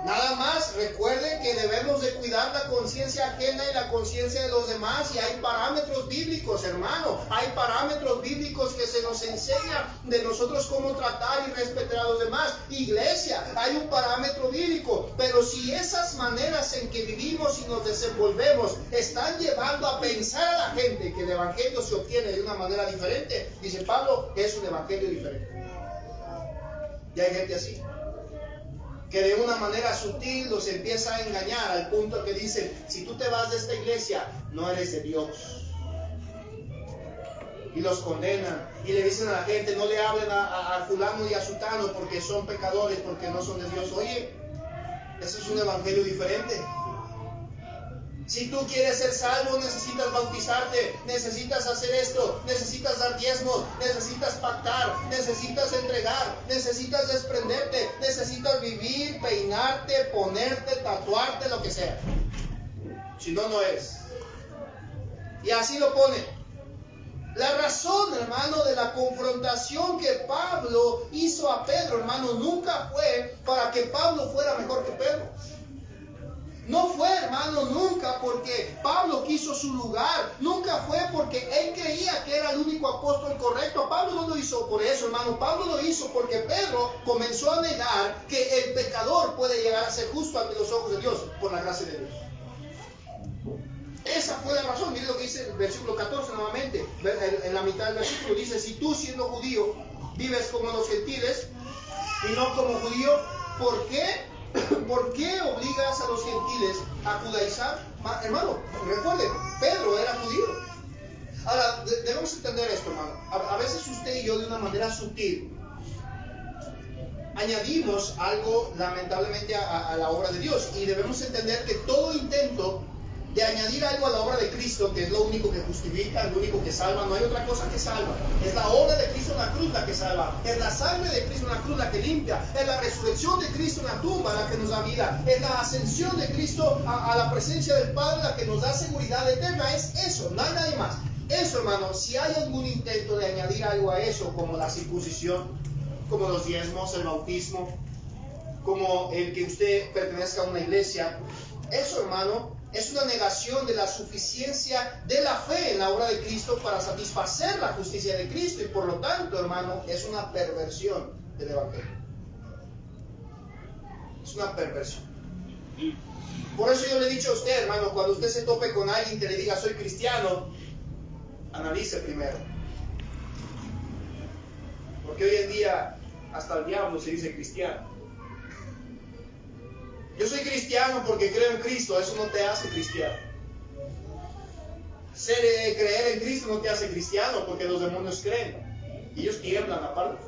Nada más recuerde que debemos de cuidar la conciencia ajena y la conciencia de los demás. Y hay parámetros bíblicos, hermano. Hay parámetros bíblicos que se nos enseña de nosotros cómo tratar y respetar a los demás. Iglesia, hay un parámetro bíblico. Pero si esas maneras en que vivimos y nos desenvolvemos están llevando a pensar a la gente que el evangelio se obtiene de una manera diferente, dice Pablo, es un evangelio diferente. Y hay gente así, que de una manera sutil los empieza a engañar al punto que dicen, si tú te vas de esta iglesia, no eres de Dios. Y los condenan y le dicen a la gente, no le hablen a fulano y a sutano porque son pecadores, porque no son de Dios. Oye, eso es un evangelio diferente. Si tú quieres ser salvo, necesitas bautizarte, necesitas hacer esto, necesitas dar diezmos, necesitas pactar, necesitas entregar, necesitas desprenderte, necesitas vivir, peinarte, ponerte, tatuarte, lo que sea. Si no, no es. Y así lo pone. La razón, hermano, de la confrontación que Pablo hizo a Pedro, hermano, nunca fue para que Pablo fuera mejor que Pedro. No fue, hermano, nunca porque Pablo quiso su lugar. Nunca fue porque él creía que era el único apóstol correcto. Pablo no lo hizo por eso, hermano. Pablo lo hizo porque Pedro comenzó a negar que el pecador puede llegar a ser justo ante los ojos de Dios por la gracia de Dios. Esa fue la razón. Miren lo que dice el versículo 14 nuevamente. En la mitad del versículo dice, si tú siendo judío vives como los gentiles y no como judío, ¿por qué? ¿Por qué obligas a los gentiles a judaizar? Hermano, recuerden, Pedro era judío. Ahora, debemos entender esto, hermano. A veces usted y yo, de una manera sutil, añadimos algo, lamentablemente, a la obra de Dios. Y debemos entender que todo intento de añadir algo a la obra de Cristo, que es lo único que justifica, lo único que salva, no hay otra cosa que salva. Es la obra de Cristo en la cruz la que salva, es la sangre de Cristo en la cruz la que limpia, es la resurrección de Cristo en la tumba la que nos da vida, es la ascensión de Cristo a la presencia del Padre la que nos da seguridad eterna. Es eso, no hay nadie más. Eso, hermano, si hay algún intento de añadir algo a eso, como la circuncisión, como los diezmos, el bautismo, como el que usted pertenezca a una iglesia, eso, hermano, es una negación de la suficiencia de la fe en la obra de Cristo para satisfacer la justicia de Cristo. Y por lo tanto, hermano, es una perversión del evangelio. Es una perversión. Por eso yo le he dicho a usted, hermano, cuando usted se tope con alguien que le diga soy cristiano, analice primero. Porque hoy en día hasta el diablo se dice cristiano. Yo soy cristiano porque creo en Cristo, eso no te hace cristiano. Creer en Cristo no te hace cristiano porque los demonios creen. Y ellos tiemblan aparte.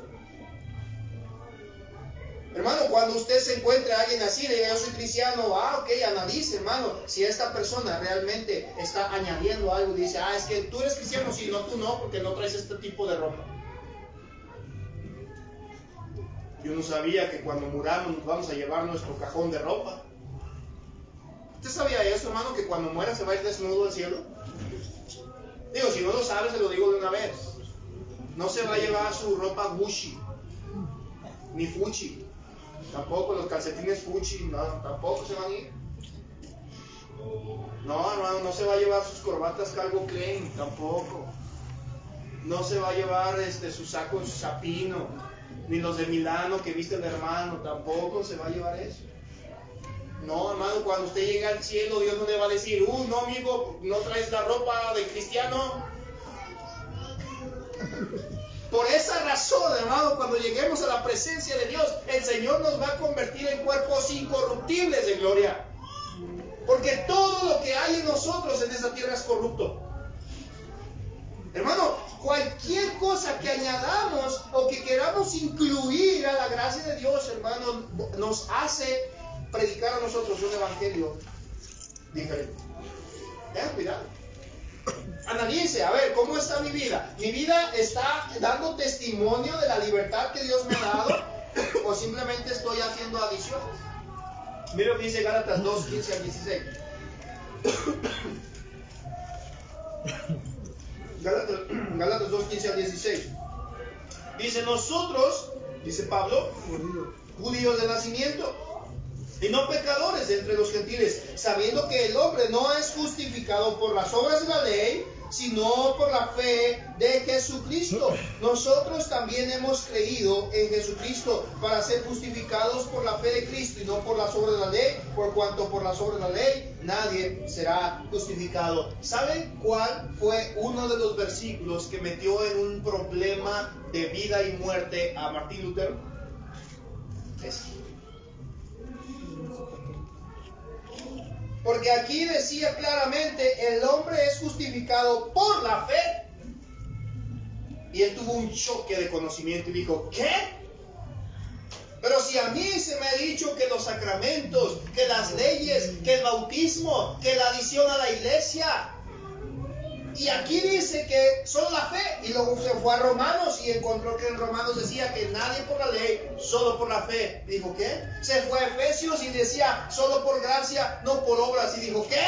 Hermano, cuando usted se encuentre a alguien así, le diga yo soy cristiano, ok, analice, hermano, si esta persona realmente está añadiendo algo y dice, es que tú eres cristiano, sí, no, tú no, porque no traes este tipo de ropa. Yo no sabía que cuando muramos nos vamos a llevar nuestro cajón de ropa. ¿Usted sabía eso, hermano? Que cuando muera se va a ir desnudo al cielo. Digo, si no lo sabe, se lo digo de una vez. No se va a llevar su ropa Gucci, ni Fuchi. Tampoco los calcetines Fuchi, no, tampoco se van a ir. No, hermano, no se va a llevar sus corbatas Calvin Klein, tampoco. No se va a llevar sus sacos Sapino, ni los de Milano que viste el hermano, tampoco se va a llevar eso. No, hermano, cuando usted llegue al cielo, Dios no le va a decir, no, amigo, no traes la ropa de cristiano. Por esa razón, hermano, cuando lleguemos a la presencia de Dios, el Señor nos va a convertir en cuerpos incorruptibles de gloria. Porque todo lo que hay en nosotros en esta tierra es corrupto. Hermano, cualquier cosa que añadamos o que queramos incluir a la gracia de Dios, hermano, nos hace predicar a nosotros un evangelio diferente. Tengan cuidado. Analice, a ver, ¿cómo está mi vida? ¿Mi vida está dando testimonio de la libertad que Dios me ha dado? ¿O simplemente estoy haciendo adiciones? Mira lo que dice Gálatas 2, 15 al 16. Gálatas 2, 15 al 16. Dice, nosotros, dice Pablo, judíos de nacimiento, y no pecadores entre los gentiles, sabiendo que el hombre no es justificado por las obras de la ley, sino por la fe de Jesucristo. Nosotros también hemos creído en Jesucristo para ser justificados por la fe de Cristo y no por las obras de la ley, por cuanto por las obras de la ley nadie será justificado. ¿Saben cuál fue uno de los versículos que metió en un problema de vida y muerte a Martín Lutero? Porque aquí decía claramente, el hombre es justificado por la fe. Y él tuvo un choque de conocimiento y dijo, ¿qué? Pero si a mí se me ha dicho que los sacramentos, que las leyes, que el bautismo, que la adición a la iglesia. Y aquí dice que solo la fe. Y luego se fue a Romanos y encontró que en Romanos decía que nadie por la ley, solo por la fe. Dijo, ¿qué? Se fue a Efesios y decía, solo por gracia, no por obras. Y dijo, ¿qué?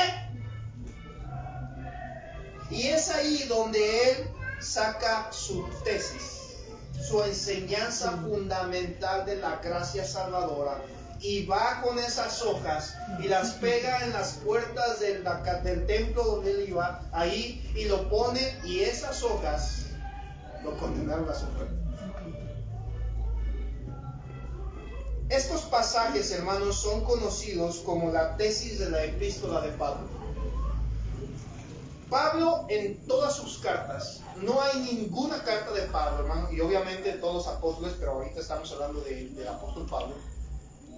Y es ahí donde él saca su tesis, su enseñanza fundamental de la gracia salvadora. Y va con esas hojas y las pega en las puertas del templo donde él iba, ahí, y lo pone, y esas hojas lo condenaron a su muerte. Estos pasajes, hermanos, son conocidos como la tesis de la epístola de Pablo. Pablo, en todas sus cartas, no hay ninguna carta de Pablo, hermano, y obviamente todos los apóstoles, pero ahorita estamos hablando del apóstol Pablo.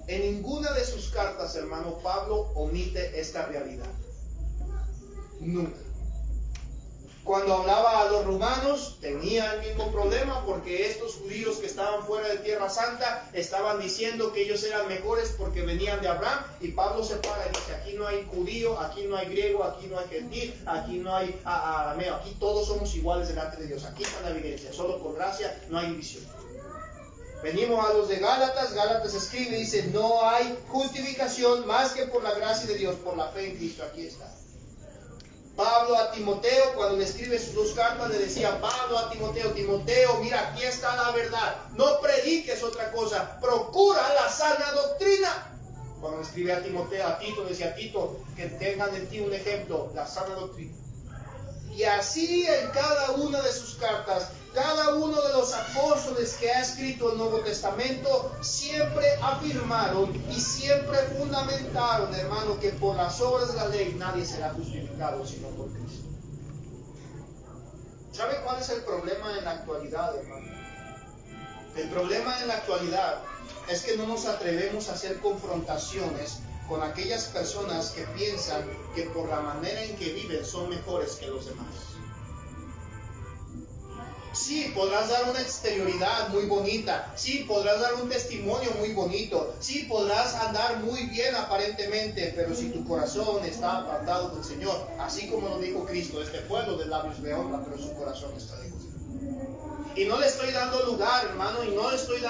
En ninguna de sus cartas, hermano, Pablo omite esta realidad. Nunca. Cuando hablaba a los romanos, tenía el mismo problema porque estos judíos que estaban fuera de Tierra Santa estaban diciendo que ellos eran mejores porque venían de Abraham. Y Pablo se para y dice, aquí no hay judío, aquí no hay griego, aquí no hay gentil, aquí no hay arameo, aquí todos somos iguales delante de Dios. Aquí está la evidencia, solo por gracia no hay división. Venimos a los de Gálatas. Gálatas escribe y dice, no hay justificación más que por la gracia de Dios, por la fe en Cristo. Aquí está. Pablo a Timoteo, cuando le escribe sus dos cartas, le decía, Pablo a Timoteo, Timoteo, mira, aquí está la verdad. No prediques otra cosa, procura la sana doctrina. Cuando le escribe a Timoteo, a Tito, le decía, Tito, que tengan en ti un ejemplo, la sana doctrina. Y así en cada una de sus cartas, cada uno de los apóstoles que ha escrito el Nuevo Testamento siempre afirmaron y siempre fundamentaron, hermano, que por las obras de la ley nadie será justificado sino por Cristo. ¿Sabe cuál es el problema en la actualidad, hermano? El problema en la actualidad es que no nos atrevemos a hacer confrontaciones con aquellas personas que piensan que por la manera en que viven son mejores que los demás. Sí, podrás dar una exterioridad muy bonita. Sí, podrás dar un testimonio muy bonito. Sí, podrás andar muy bien aparentemente, pero si tu corazón está apartado del Señor, así como lo dijo Cristo, este pueblo de labios me honra, pero su corazón está lejos. Y no le estoy dando lugar, hermano, y no le estoy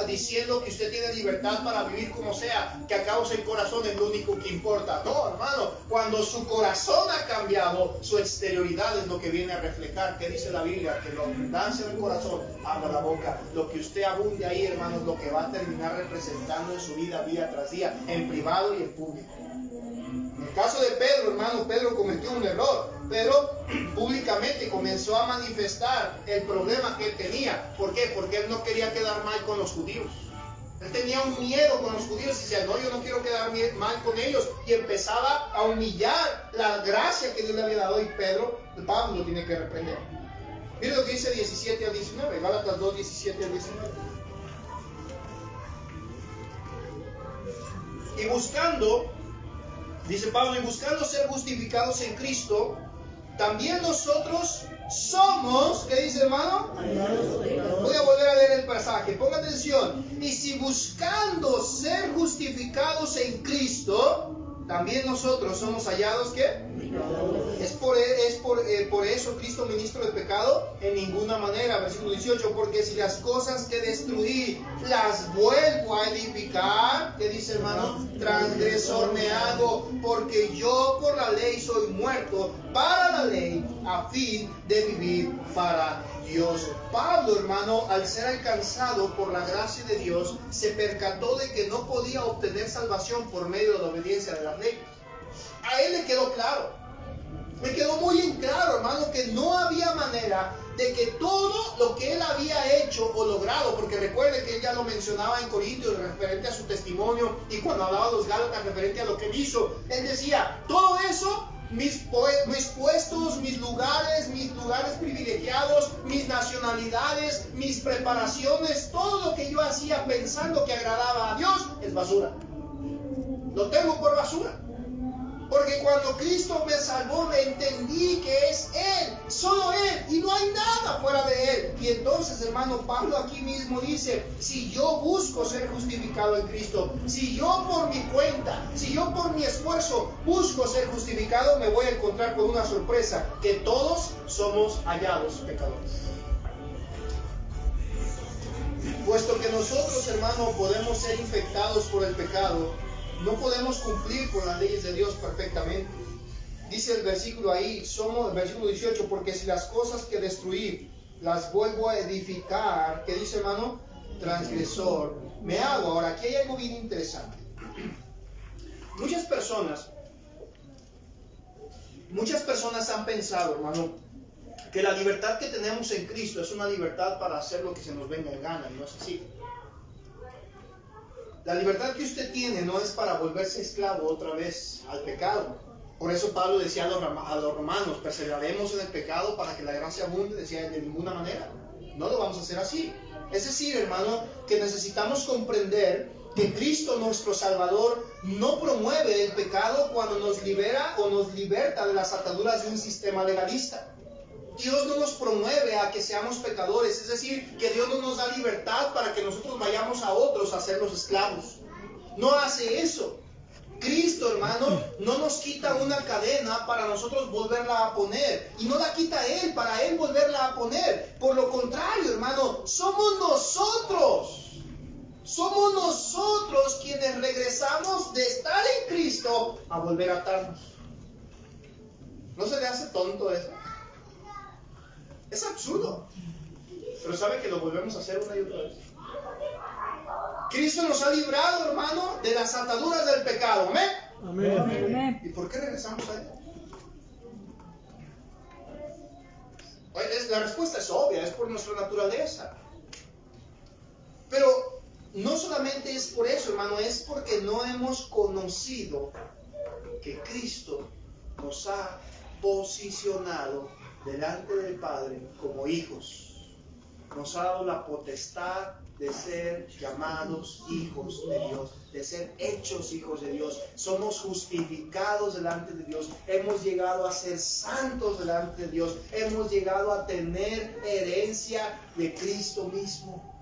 diciendo que usted tiene libertad para vivir como sea, que a causa el corazón es lo único que importa. No, hermano, cuando su corazón ha cambiado, su exterioridad es lo que viene a reflejar. ¿Qué dice la Biblia? Que la abundancia del corazón habla la boca. Lo que usted abunde ahí, hermano, es lo que va a terminar representando en su vida, día tras día, en privado y en público. En el caso de Pedro, hermano, Pedro cometió un error. Pedro públicamente comenzó a manifestar el problema que él tenía. ¿Por qué? Porque él no quería quedar mal con los judíos. Él tenía un miedo con los judíos y decía, no, yo no quiero quedar mal con ellos. Y empezaba a humillar la gracia que Dios le había dado. Y Pablo lo tiene que reprender. Mire lo que dice 17 al 19, Gálatas 2, 17 al 19. Y buscando, dice Pablo, y buscando ser justificados en Cristo, también nosotros somos, ¿qué dice, hermano? Voy a volver a leer el pasaje, ponga atención. Y si buscando ser justificados en Cristo, también nosotros somos hallados, ¿qué? Es por eso Cristo ministro del pecado, en ninguna manera. Versículo 18, porque si las cosas que destruí las vuelvo a edificar, ¿qué dice, hermano? Transgresor me hago, porque yo por la ley soy muerto para la ley, a fin de vivir para Dios. Pablo, hermano, al ser alcanzado por la gracia de Dios, se percató de que no podía obtener salvación por medio de la obediencia de la ley. A él le quedó claro, me quedó muy en claro, hermano, que no había manera de que todo lo que él había hecho o logrado, porque recuerde que él ya lo mencionaba en Corintios referente a su testimonio, y cuando hablaba a los Gálatas referente a lo que él hizo, él decía, todo eso, mis puestos, mis lugares privilegiados, mis nacionalidades, mis preparaciones, todo lo que yo hacía pensando que agradaba a Dios, es basura. Lo tengo por basura. Porque cuando Cristo me salvó, me entendí que es Él, solo Él, y no hay nada fuera de Él. Y entonces, hermano, Pablo aquí mismo dice, si yo busco ser justificado en Cristo, si yo por mi cuenta, si yo por mi esfuerzo busco ser justificado, me voy a encontrar con una sorpresa, que todos somos hallados pecadores. Puesto que nosotros, hermano, podemos ser infectados por el pecado, no podemos cumplir con las leyes de Dios perfectamente. Dice el versículo ahí, el versículo 18, porque si las cosas que destruí las vuelvo a edificar, ¿qué dice, hermano? Transgresor me hago. Ahora, aquí hay algo bien interesante. Muchas personas han pensado, hermano, que la libertad que tenemos en Cristo es una libertad para hacer lo que se nos venga en gana, y no es así. La libertad que usted tiene no es para volverse esclavo otra vez al pecado. Por eso Pablo decía a los romanos, perseveraremos en el pecado para que la gracia abunde. Decía, de ninguna manera, no lo vamos a hacer así. Es decir, hermano, que necesitamos comprender que Cristo, nuestro Salvador, no promueve el pecado cuando nos libera o nos liberta de las ataduras de un sistema legalista. Dios no nos promueve a que seamos pecadores, es decir, que Dios no nos da libertad para que nosotros vayamos a otros a ser los esclavos. No hace eso. Cristo, hermano, no nos quita una cadena para nosotros volverla a poner. Y no la quita Él para Él volverla a poner. Por lo contrario, hermano, somos nosotros quienes regresamos de estar en Cristo a volver a atarnos. ¿No se le hace tonto eso? Es absurdo. Pero sabe que lo volvemos a hacer una y otra vez. Cristo nos ha librado, hermano, de las ataduras del pecado. ¿Amén? Amén. ¿Y por qué regresamos a Él? La respuesta es obvia, es por nuestra naturaleza. Pero no solamente es por eso, hermano, es porque no hemos conocido que Cristo nos ha posicionado delante del Padre como hijos. Nos ha dado la potestad de ser llamados hijos de Dios, de ser hechos hijos de Dios. Somos justificados delante de Dios. Hemos llegado a ser santos delante de Dios. Hemos llegado a tener herencia de Cristo mismo.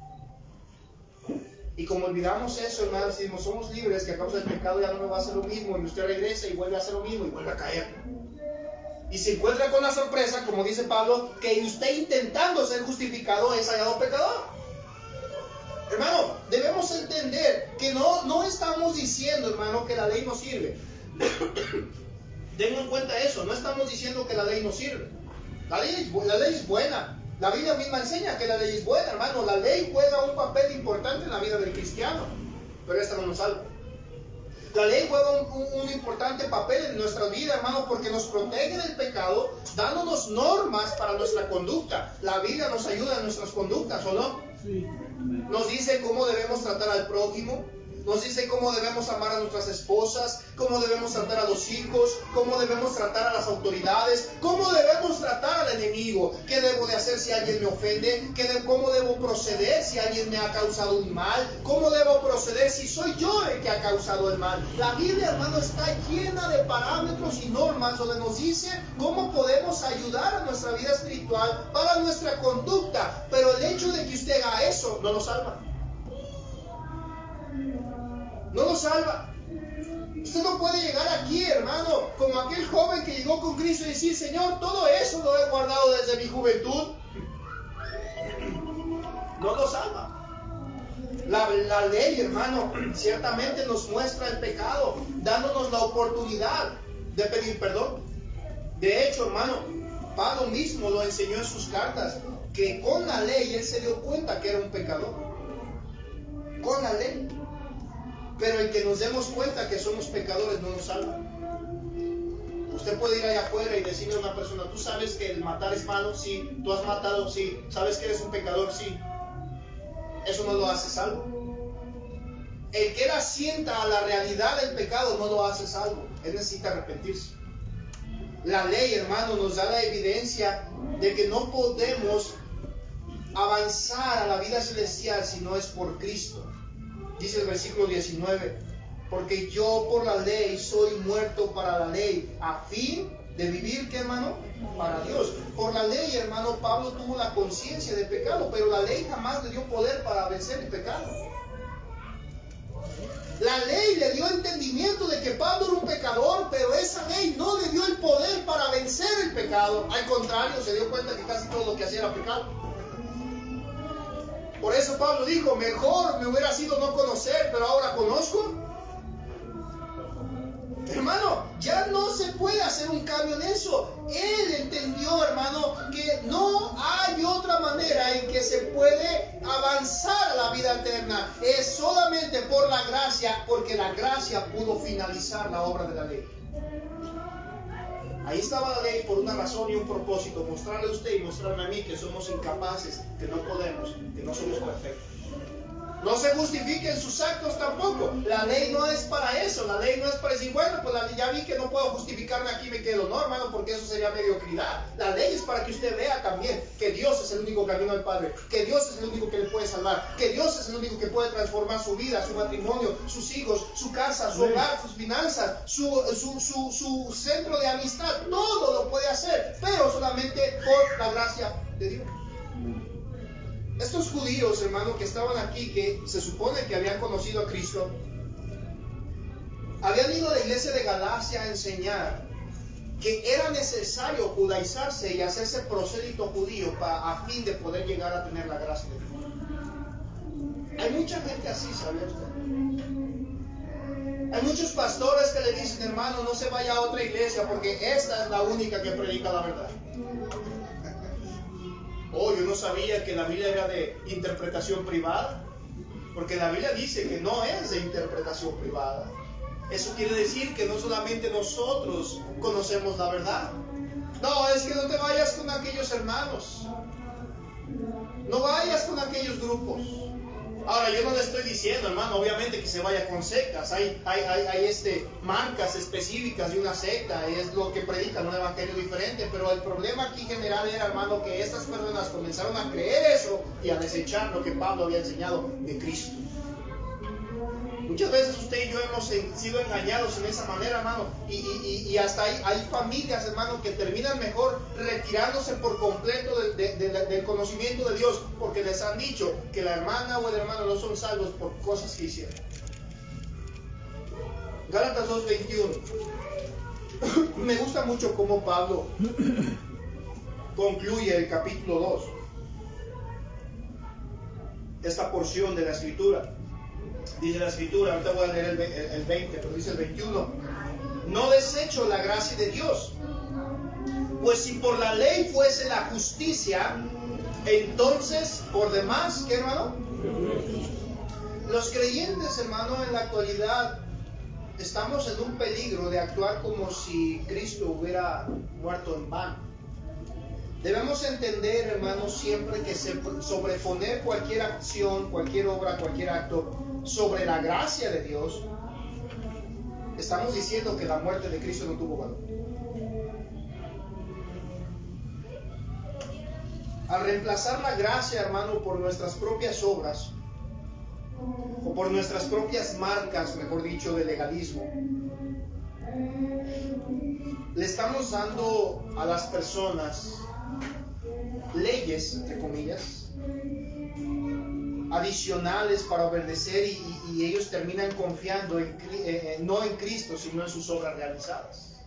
Y como olvidamos eso, hermanos, decimos, somos libres, que a causa del pecado ya no me va a hacer lo mismo, y usted regresa y vuelve a hacer lo mismo y vuelve a caer. Y se encuentra con la sorpresa, como dice Pablo, que usted intentando ser justificado es hallado pecador. Hermano, debemos entender que no estamos diciendo, hermano, que la ley no sirve. Tengan en cuenta eso, no estamos diciendo que la ley no sirve. La ley es buena. La Biblia misma enseña que la ley es buena, hermano. La ley juega un papel importante en la vida del cristiano, pero esta no nos salva. La ley juega un importante papel en nuestra vida, hermano, porque nos protege del pecado, dándonos normas para nuestra conducta. La Biblia nos ayuda en nuestras conductas, ¿o no? Sí. Nos dice cómo debemos tratar al prójimo, nos dice cómo debemos amar a nuestras esposas, cómo debemos tratar a los hijos, cómo debemos tratar a las autoridades, cómo debemos tratar al enemigo, qué debo de hacer si alguien me ofende, cómo debo proceder si alguien me ha causado un mal, cómo debo proceder si soy yo el que ha causado el mal. La Biblia, hermano, está llena de parámetros y normas donde nos dice cómo podemos ayudar a nuestra vida espiritual para nuestra conducta, pero el hecho de que usted haga eso no lo salva. No lo salva. Usted no puede llegar aquí, hermano, como aquel joven que llegó con Cristo y decir: Señor, todo eso lo he guardado desde mi juventud. No lo salva. La ley, hermano, ciertamente nos muestra el pecado, dándonos la oportunidad de pedir perdón. De hecho, hermano, Pablo mismo lo enseñó en sus cartas, que con la ley él se dio cuenta que era un pecador. Con la ley. Pero el que nos demos cuenta que somos pecadores no nos salva. Usted puede ir allá afuera y decirle a una persona: tú sabes que el matar es malo, sí. Tú has matado, sí. Sabes que eres un pecador, sí. Eso no lo hace salvo. El que él asienta a la realidad del pecado no lo hace salvo. Él necesita arrepentirse. La ley, hermano, nos da la evidencia de que no podemos avanzar a la vida celestial si no es por Cristo. Dice el versículo 19: porque yo por la ley soy muerto para la ley, a fin de vivir, ¿qué, hermano? Para Dios. Por la ley, hermano, Pablo tuvo la conciencia de pecado, pero la ley jamás le dio poder para vencer el pecado. La ley le dio entendimiento de que Pablo era un pecador, pero esa ley no le dio el poder para vencer el pecado. Al contrario, se dio cuenta que casi todo lo que hacía era pecado. Por eso Pablo dijo: mejor me hubiera sido no conocer, pero ahora conozco. Hermano, ya no se puede hacer un cambio en eso. Él entendió, hermano, que no hay otra manera en que se puede avanzar a la vida eterna. Es solamente por la gracia, porque la gracia pudo finalizar la obra de la ley. Ahí estaba la ley por una razón y un propósito: mostrarle a usted y mostrarme a mí que somos incapaces, que no podemos, que no somos perfectos. No se justifiquen sus actos tampoco. La ley no es para eso. La ley no es para decir: bueno, pues ya vi que no puedo justificarme, aquí me quedo. No, hermano, porque eso sería mediocridad. La ley es para que usted vea también que Dios es el único camino al Padre, que Dios es el único que le puede salvar, que Dios es el único que puede transformar su vida, su matrimonio, sus hijos, su casa, su hogar, sus finanzas, su centro de amistad. Todo lo puede hacer, pero solamente por la gracia de Dios. Estos judíos, hermano, que estaban aquí, que se supone que habían conocido a Cristo, habían ido a la iglesia de Galacia a enseñar que era necesario judaizarse y hacerse prosélito judío a fin de poder llegar a tener la gracia de Dios. Hay mucha gente así, ¿sabe usted? Hay muchos pastores que le dicen: hermano, no se vaya a otra iglesia porque esta es la única que predica la verdad. Oh, yo no sabía que la Biblia era de interpretación privada, porque la Biblia dice que no es de interpretación privada. Eso quiere decir que no solamente nosotros conocemos la verdad. No, es que no te vayas con aquellos hermanos, no vayas con aquellos grupos. Ahora, yo no le estoy diciendo, hermano, obviamente que se vaya con sectas. Hay marcas específicas de una secta, es lo que predican un evangelio diferente. Pero el problema aquí general era, hermano, que estas personas comenzaron a creer eso y a desechar lo que Pablo había enseñado de Cristo. Muchas veces usted y yo hemos sido engañados en esa manera, hermano, y hasta hay familias, hermano, que terminan mejor retirándose por completo del conocimiento de Dios, porque les han dicho que la hermana o el hermano no son salvos por cosas que hicieron. Gálatas 2:21. Me gusta mucho cómo Pablo concluye el capítulo 2, esta porción de la escritura. Dice la escritura, ahorita voy a leer el 20, pero dice el 21: no desecho la gracia de Dios, pues si por la ley fuese la justicia, entonces por demás, ¿qué, hermano? Los creyentes, hermano, en la actualidad estamos en un peligro de actuar como si Cristo hubiera muerto en vano. Debemos entender, hermano, siempre que sobreponer cualquier acción, cualquier obra, cualquier acto sobre la gracia de Dios, estamos diciendo que la muerte de Cristo no tuvo valor. Al reemplazar la gracia, hermano, por nuestras propias obras, o por nuestras propias marcas, mejor dicho, de legalismo, le estamos dando a las personas leyes, entre comillas, adicionales para obedecer, y ellos terminan confiando no en Cristo, sino en sus obras realizadas.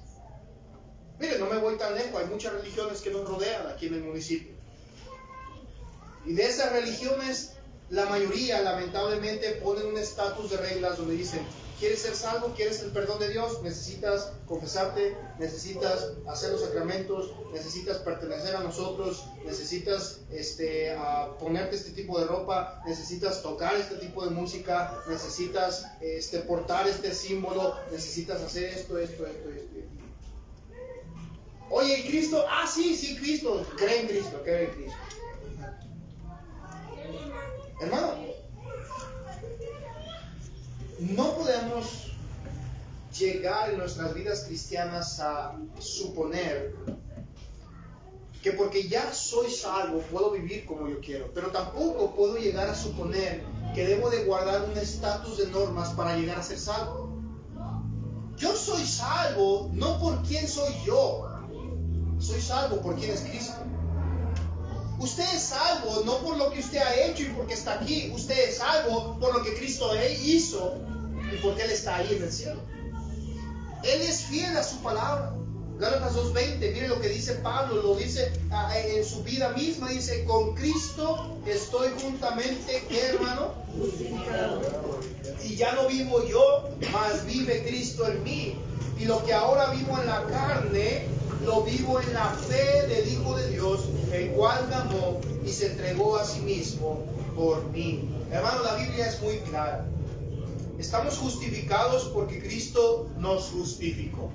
Mire, no me voy tan lejos, hay muchas religiones que nos rodean aquí en el municipio. Y de esas religiones, la mayoría, lamentablemente, ponen un estatus de reglas donde dicen: ¿quieres ser salvo? ¿Quieres el perdón de Dios? Necesitas confesarte, necesitas hacer los sacramentos, necesitas pertenecer a nosotros, necesitas ponerte este tipo de ropa, necesitas tocar este tipo de música, necesitas portar este símbolo, necesitas hacer esto. Oye, ¿Cristo? Ah, sí, Cristo. Cree en Cristo. Hermano, no podemos llegar en nuestras vidas cristianas a suponer que porque ya soy salvo puedo vivir como yo quiero, pero tampoco puedo llegar a suponer que debo de guardar un estatus de normas para llegar a ser salvo. Yo soy salvo no por quién soy yo, soy salvo por quién es Cristo. Usted es salvo no por lo que usted ha hecho y porque está aquí. Usted es salvo por lo que Cristo hizo y porque Él está ahí en el cielo. Él es fiel a su palabra. Gálatas 2:20, mire lo que dice Pablo, lo dice en su vida misma, dice: con Cristo estoy juntamente, ¿qué, hermano? Y ya no vivo yo, mas vive Cristo en mí. Y lo que ahora vivo en la carne, lo vivo en la fe del Hijo de Dios, el cual me amó y se entregó a sí mismo por mí. Hermano, la Biblia es muy clara. Estamos justificados porque Cristo nos justificó.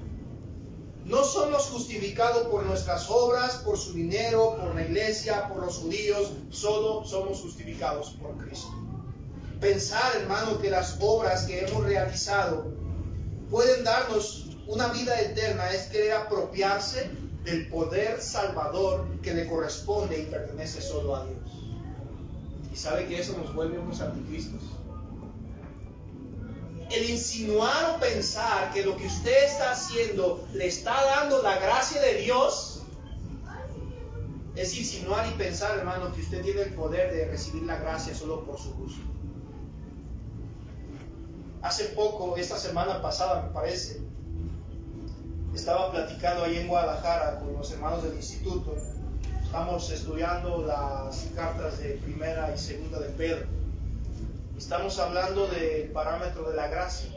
No somos justificados por nuestras obras, por su dinero, por la iglesia, por los judíos. Solo somos justificados por Cristo. Pensar, hermano, que las obras que hemos realizado pueden darnos una vida eterna es querer apropiarse del poder salvador que le corresponde y pertenece solo a Dios. Y sabe que eso nos vuelve unos anticristos. El insinuar o pensar que lo que usted está haciendo le está dando la gracia de Dios es insinuar y pensar, hermano, que usted tiene el poder de recibir la gracia solo por su gusto. Hace poco, esta semana pasada me parece, estaba platicando ahí en Guadalajara con los hermanos del instituto. Estamos estudiando las cartas de primera y segunda de Pedro. Estamos hablando del parámetro de la gracia.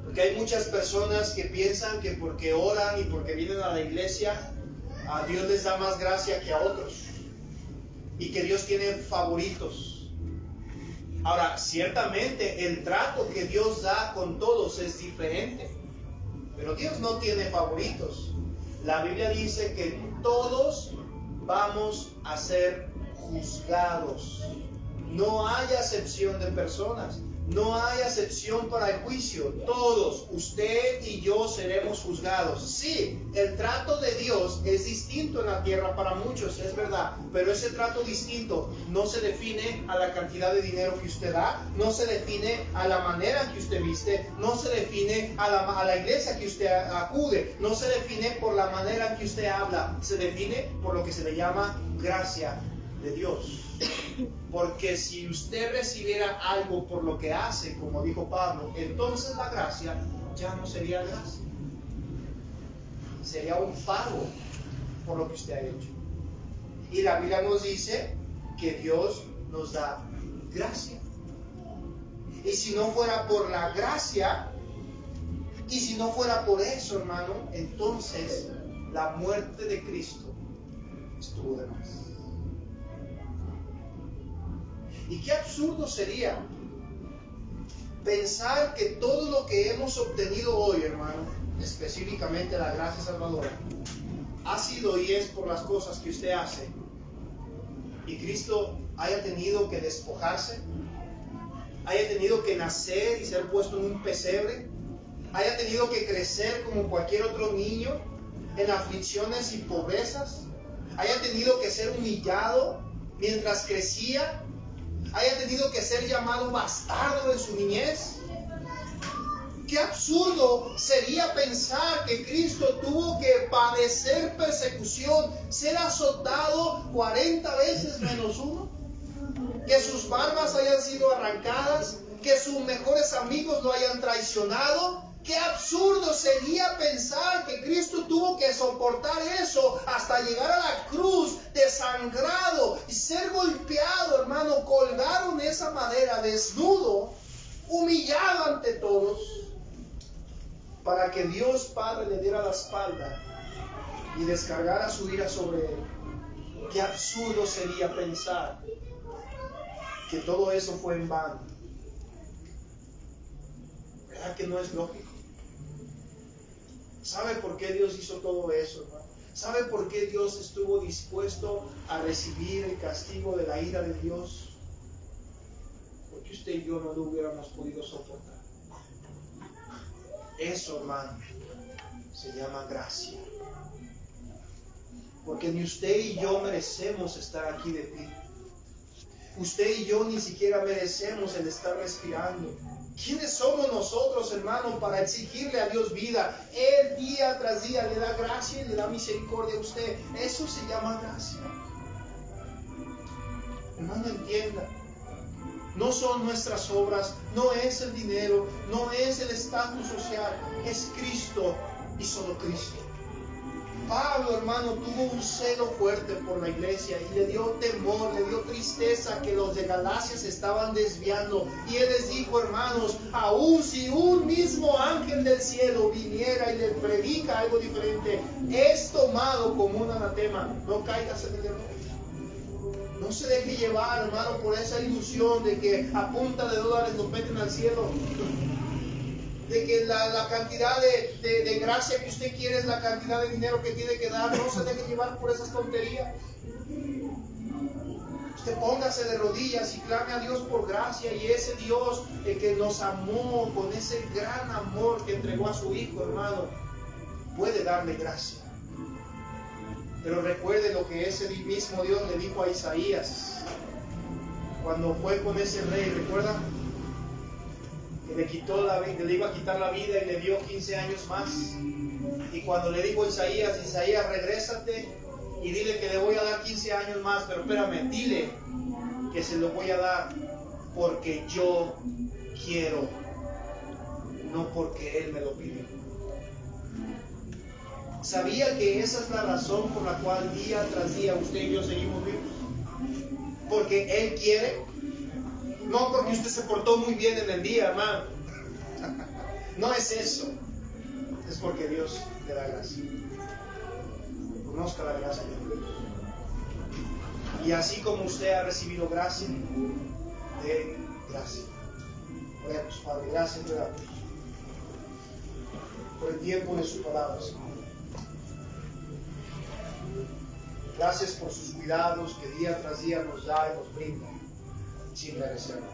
Porque hay muchas personas que piensan que porque oran y porque vienen a la iglesia, a Dios les da más gracia que a otros. Y que Dios tiene favoritos. Ahora, ciertamente el trato que Dios da con todos es diferente. Pero Dios no tiene favoritos. La Biblia dice que todos vamos a ser juzgados. No hay acepción de personas. No hay acepción para el juicio. Todos, usted y yo, seremos juzgados. Sí, el trato de Dios es distinto en la tierra para muchos, es verdad. Pero ese trato distinto no se define a la cantidad de dinero que usted da, no se define a la manera en que usted viste, no se define a la iglesia que usted acude, no se define por la manera en que usted habla. Se define por lo que se le llama gracia de Dios. Porque si usted recibiera algo por lo que hace, como dijo Pablo, entonces la gracia ya no sería gracia. sería un pago por lo que usted ha hecho. Y la Biblia nos dice que Dios nos da gracia. Y si no fuera por la gracia, y si no fuera por eso, hermano, entonces la muerte de Cristo estuvo de más. Y qué absurdo sería pensar que todo lo que hemos obtenido hoy, hermano, específicamente la gracia salvadora, ha sido y es por las cosas que usted hace, y Cristo haya tenido que despojarse, haya tenido que nacer y ser puesto en un pesebre, haya tenido que crecer como cualquier otro niño en aflicciones y pobrezas, haya tenido que ser humillado mientras crecía, haya tenido que ser llamado bastardo en su niñez. Qué absurdo sería pensar que Cristo tuvo que padecer persecución, ser azotado 40 veces menos uno, que sus barbas hayan sido arrancadas, que sus mejores amigos lo hayan traicionado. Qué absurdo sería pensar que Cristo tuvo que soportar eso hasta llegar a la cruz, desangrado y ser golpeado, hermano, colgado en esa madera, desnudo, humillado ante todos, para que Dios Padre le diera la espalda y descargara su ira sobre él. Qué absurdo sería pensar que todo eso fue en vano. ¿Verdad que no es lógico? ¿Sabe por qué Dios hizo todo eso, hermano? ¿Sabe por qué Dios estuvo dispuesto a recibir el castigo de la ira de Dios? Porque usted y yo no lo hubiéramos podido soportar. Eso, hermano, se llama gracia. Porque ni usted y yo merecemos estar aquí de pie. Usted y yo ni siquiera merecemos el estar respirando. ¿Quiénes somos nosotros, hermano, para exigirle a Dios vida? Él día tras día le da gracia y le da misericordia a usted. Eso se llama gracia. Hermano, entienda. No son nuestras obras, no es el dinero, no es el estatus social. Es Cristo y solo Cristo. Pablo, hermano, tuvo un celo fuerte por la iglesia y le dio temor, le dio tristeza que los de Galacia se estaban desviando. Y él les dijo, hermanos, aun si un mismo ángel del cielo viniera y le predica algo diferente, es tomado como un anatema. No caigas en el error. No se deje llevar, hermano, por esa ilusión de que a punta de dólares nos meten al cielo. De que la cantidad de gracia que usted quiere es la cantidad de dinero que tiene que dar. No se deje llevar por esas tonterías. Usted póngase de rodillas y clame a Dios por gracia, y ese Dios que nos amó con ese gran amor que entregó a su Hijo, hermano, puede darle gracia. Pero recuerde lo que ese mismo Dios le dijo a Isaías cuando fue con ese rey. ¿Recuerda? Que le iba a quitar la vida y le dio 15 años más. Y cuando le dijo a Isaías, regrésate y dile que le voy a dar 15 años más, pero espérame, dile que se lo voy a dar porque yo quiero, no porque él me lo pide. ¿Sabía que esa es la razón por la cual día tras día usted y yo seguimos vivos? Porque él quiere. No porque usted se portó muy bien en el día, hermano. No es eso. Es porque Dios le da gracia. Conozca la gracia de Dios. Y así como usted ha recibido gracia, de gracia. Oremos, Padre, gracias te damos por el tiempo de su palabra, Señor. Gracias por sus cuidados que día tras día nos da y nos brinda, sin merecerlo.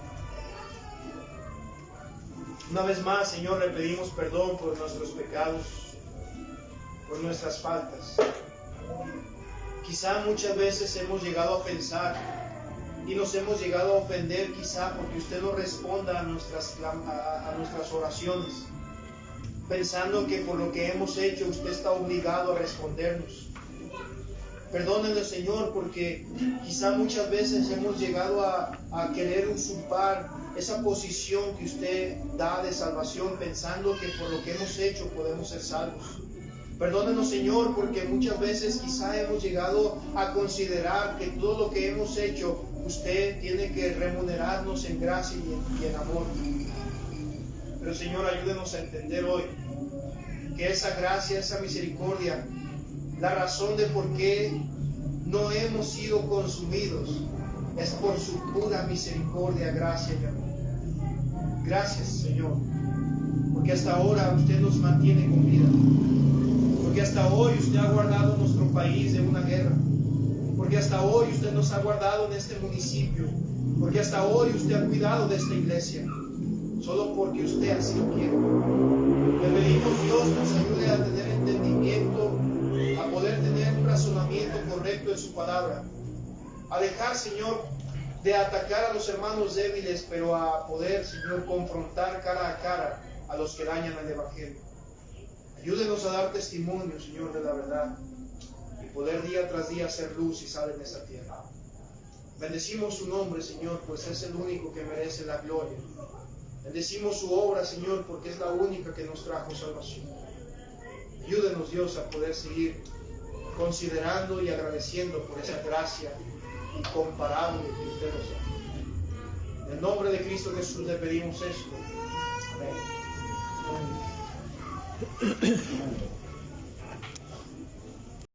Una vez más, Señor, le pedimos perdón por nuestros pecados, por nuestras faltas. Quizá muchas veces hemos llegado a pensar y nos hemos llegado a ofender, quizá porque usted no responda a nuestras oraciones, pensando que por lo que hemos hecho usted está obligado a respondernos. Perdónenle, Señor, porque quizá muchas veces hemos llegado a querer usurpar esa posición que usted da de salvación, pensando que por lo que hemos hecho podemos ser salvos. Perdónenos, Señor, porque muchas veces quizá hemos llegado a considerar que todo lo que hemos hecho, usted tiene que remunerarnos en gracia y en amor. Pero, Señor, ayúdenos a entender hoy que esa gracia, esa misericordia, la razón de por qué no hemos sido consumidos, es por su pura misericordia, gracia y amor. Gracias, Señor, porque hasta ahora usted nos mantiene con vida. Porque hasta hoy usted ha guardado nuestro país de una guerra. Porque hasta hoy usted nos ha guardado en este municipio. Porque hasta hoy usted ha cuidado de esta iglesia. Solo porque usted así lo quiere. Le pedimos, Dios nos ayude a tener entendimiento, a poder tener un razonamiento correcto en su palabra. A dejar, Señor, de atacar a los hermanos débiles, pero a poder, Señor, confrontar cara a cara a los que dañan el Evangelio. Ayúdenos a dar testimonio, Señor, de la verdad y poder día tras día ser luz y sal en esta tierra. Bendecimos su nombre, Señor, pues es el único que merece la gloria. Bendecimos su obra, Señor, porque es la única que nos trajo salvación. Ayúdenos, Dios, a poder seguir considerando y agradeciendo por esa gracia incomparable que usted nos da. En el nombre de Cristo Jesús le pedimos esto. Amén.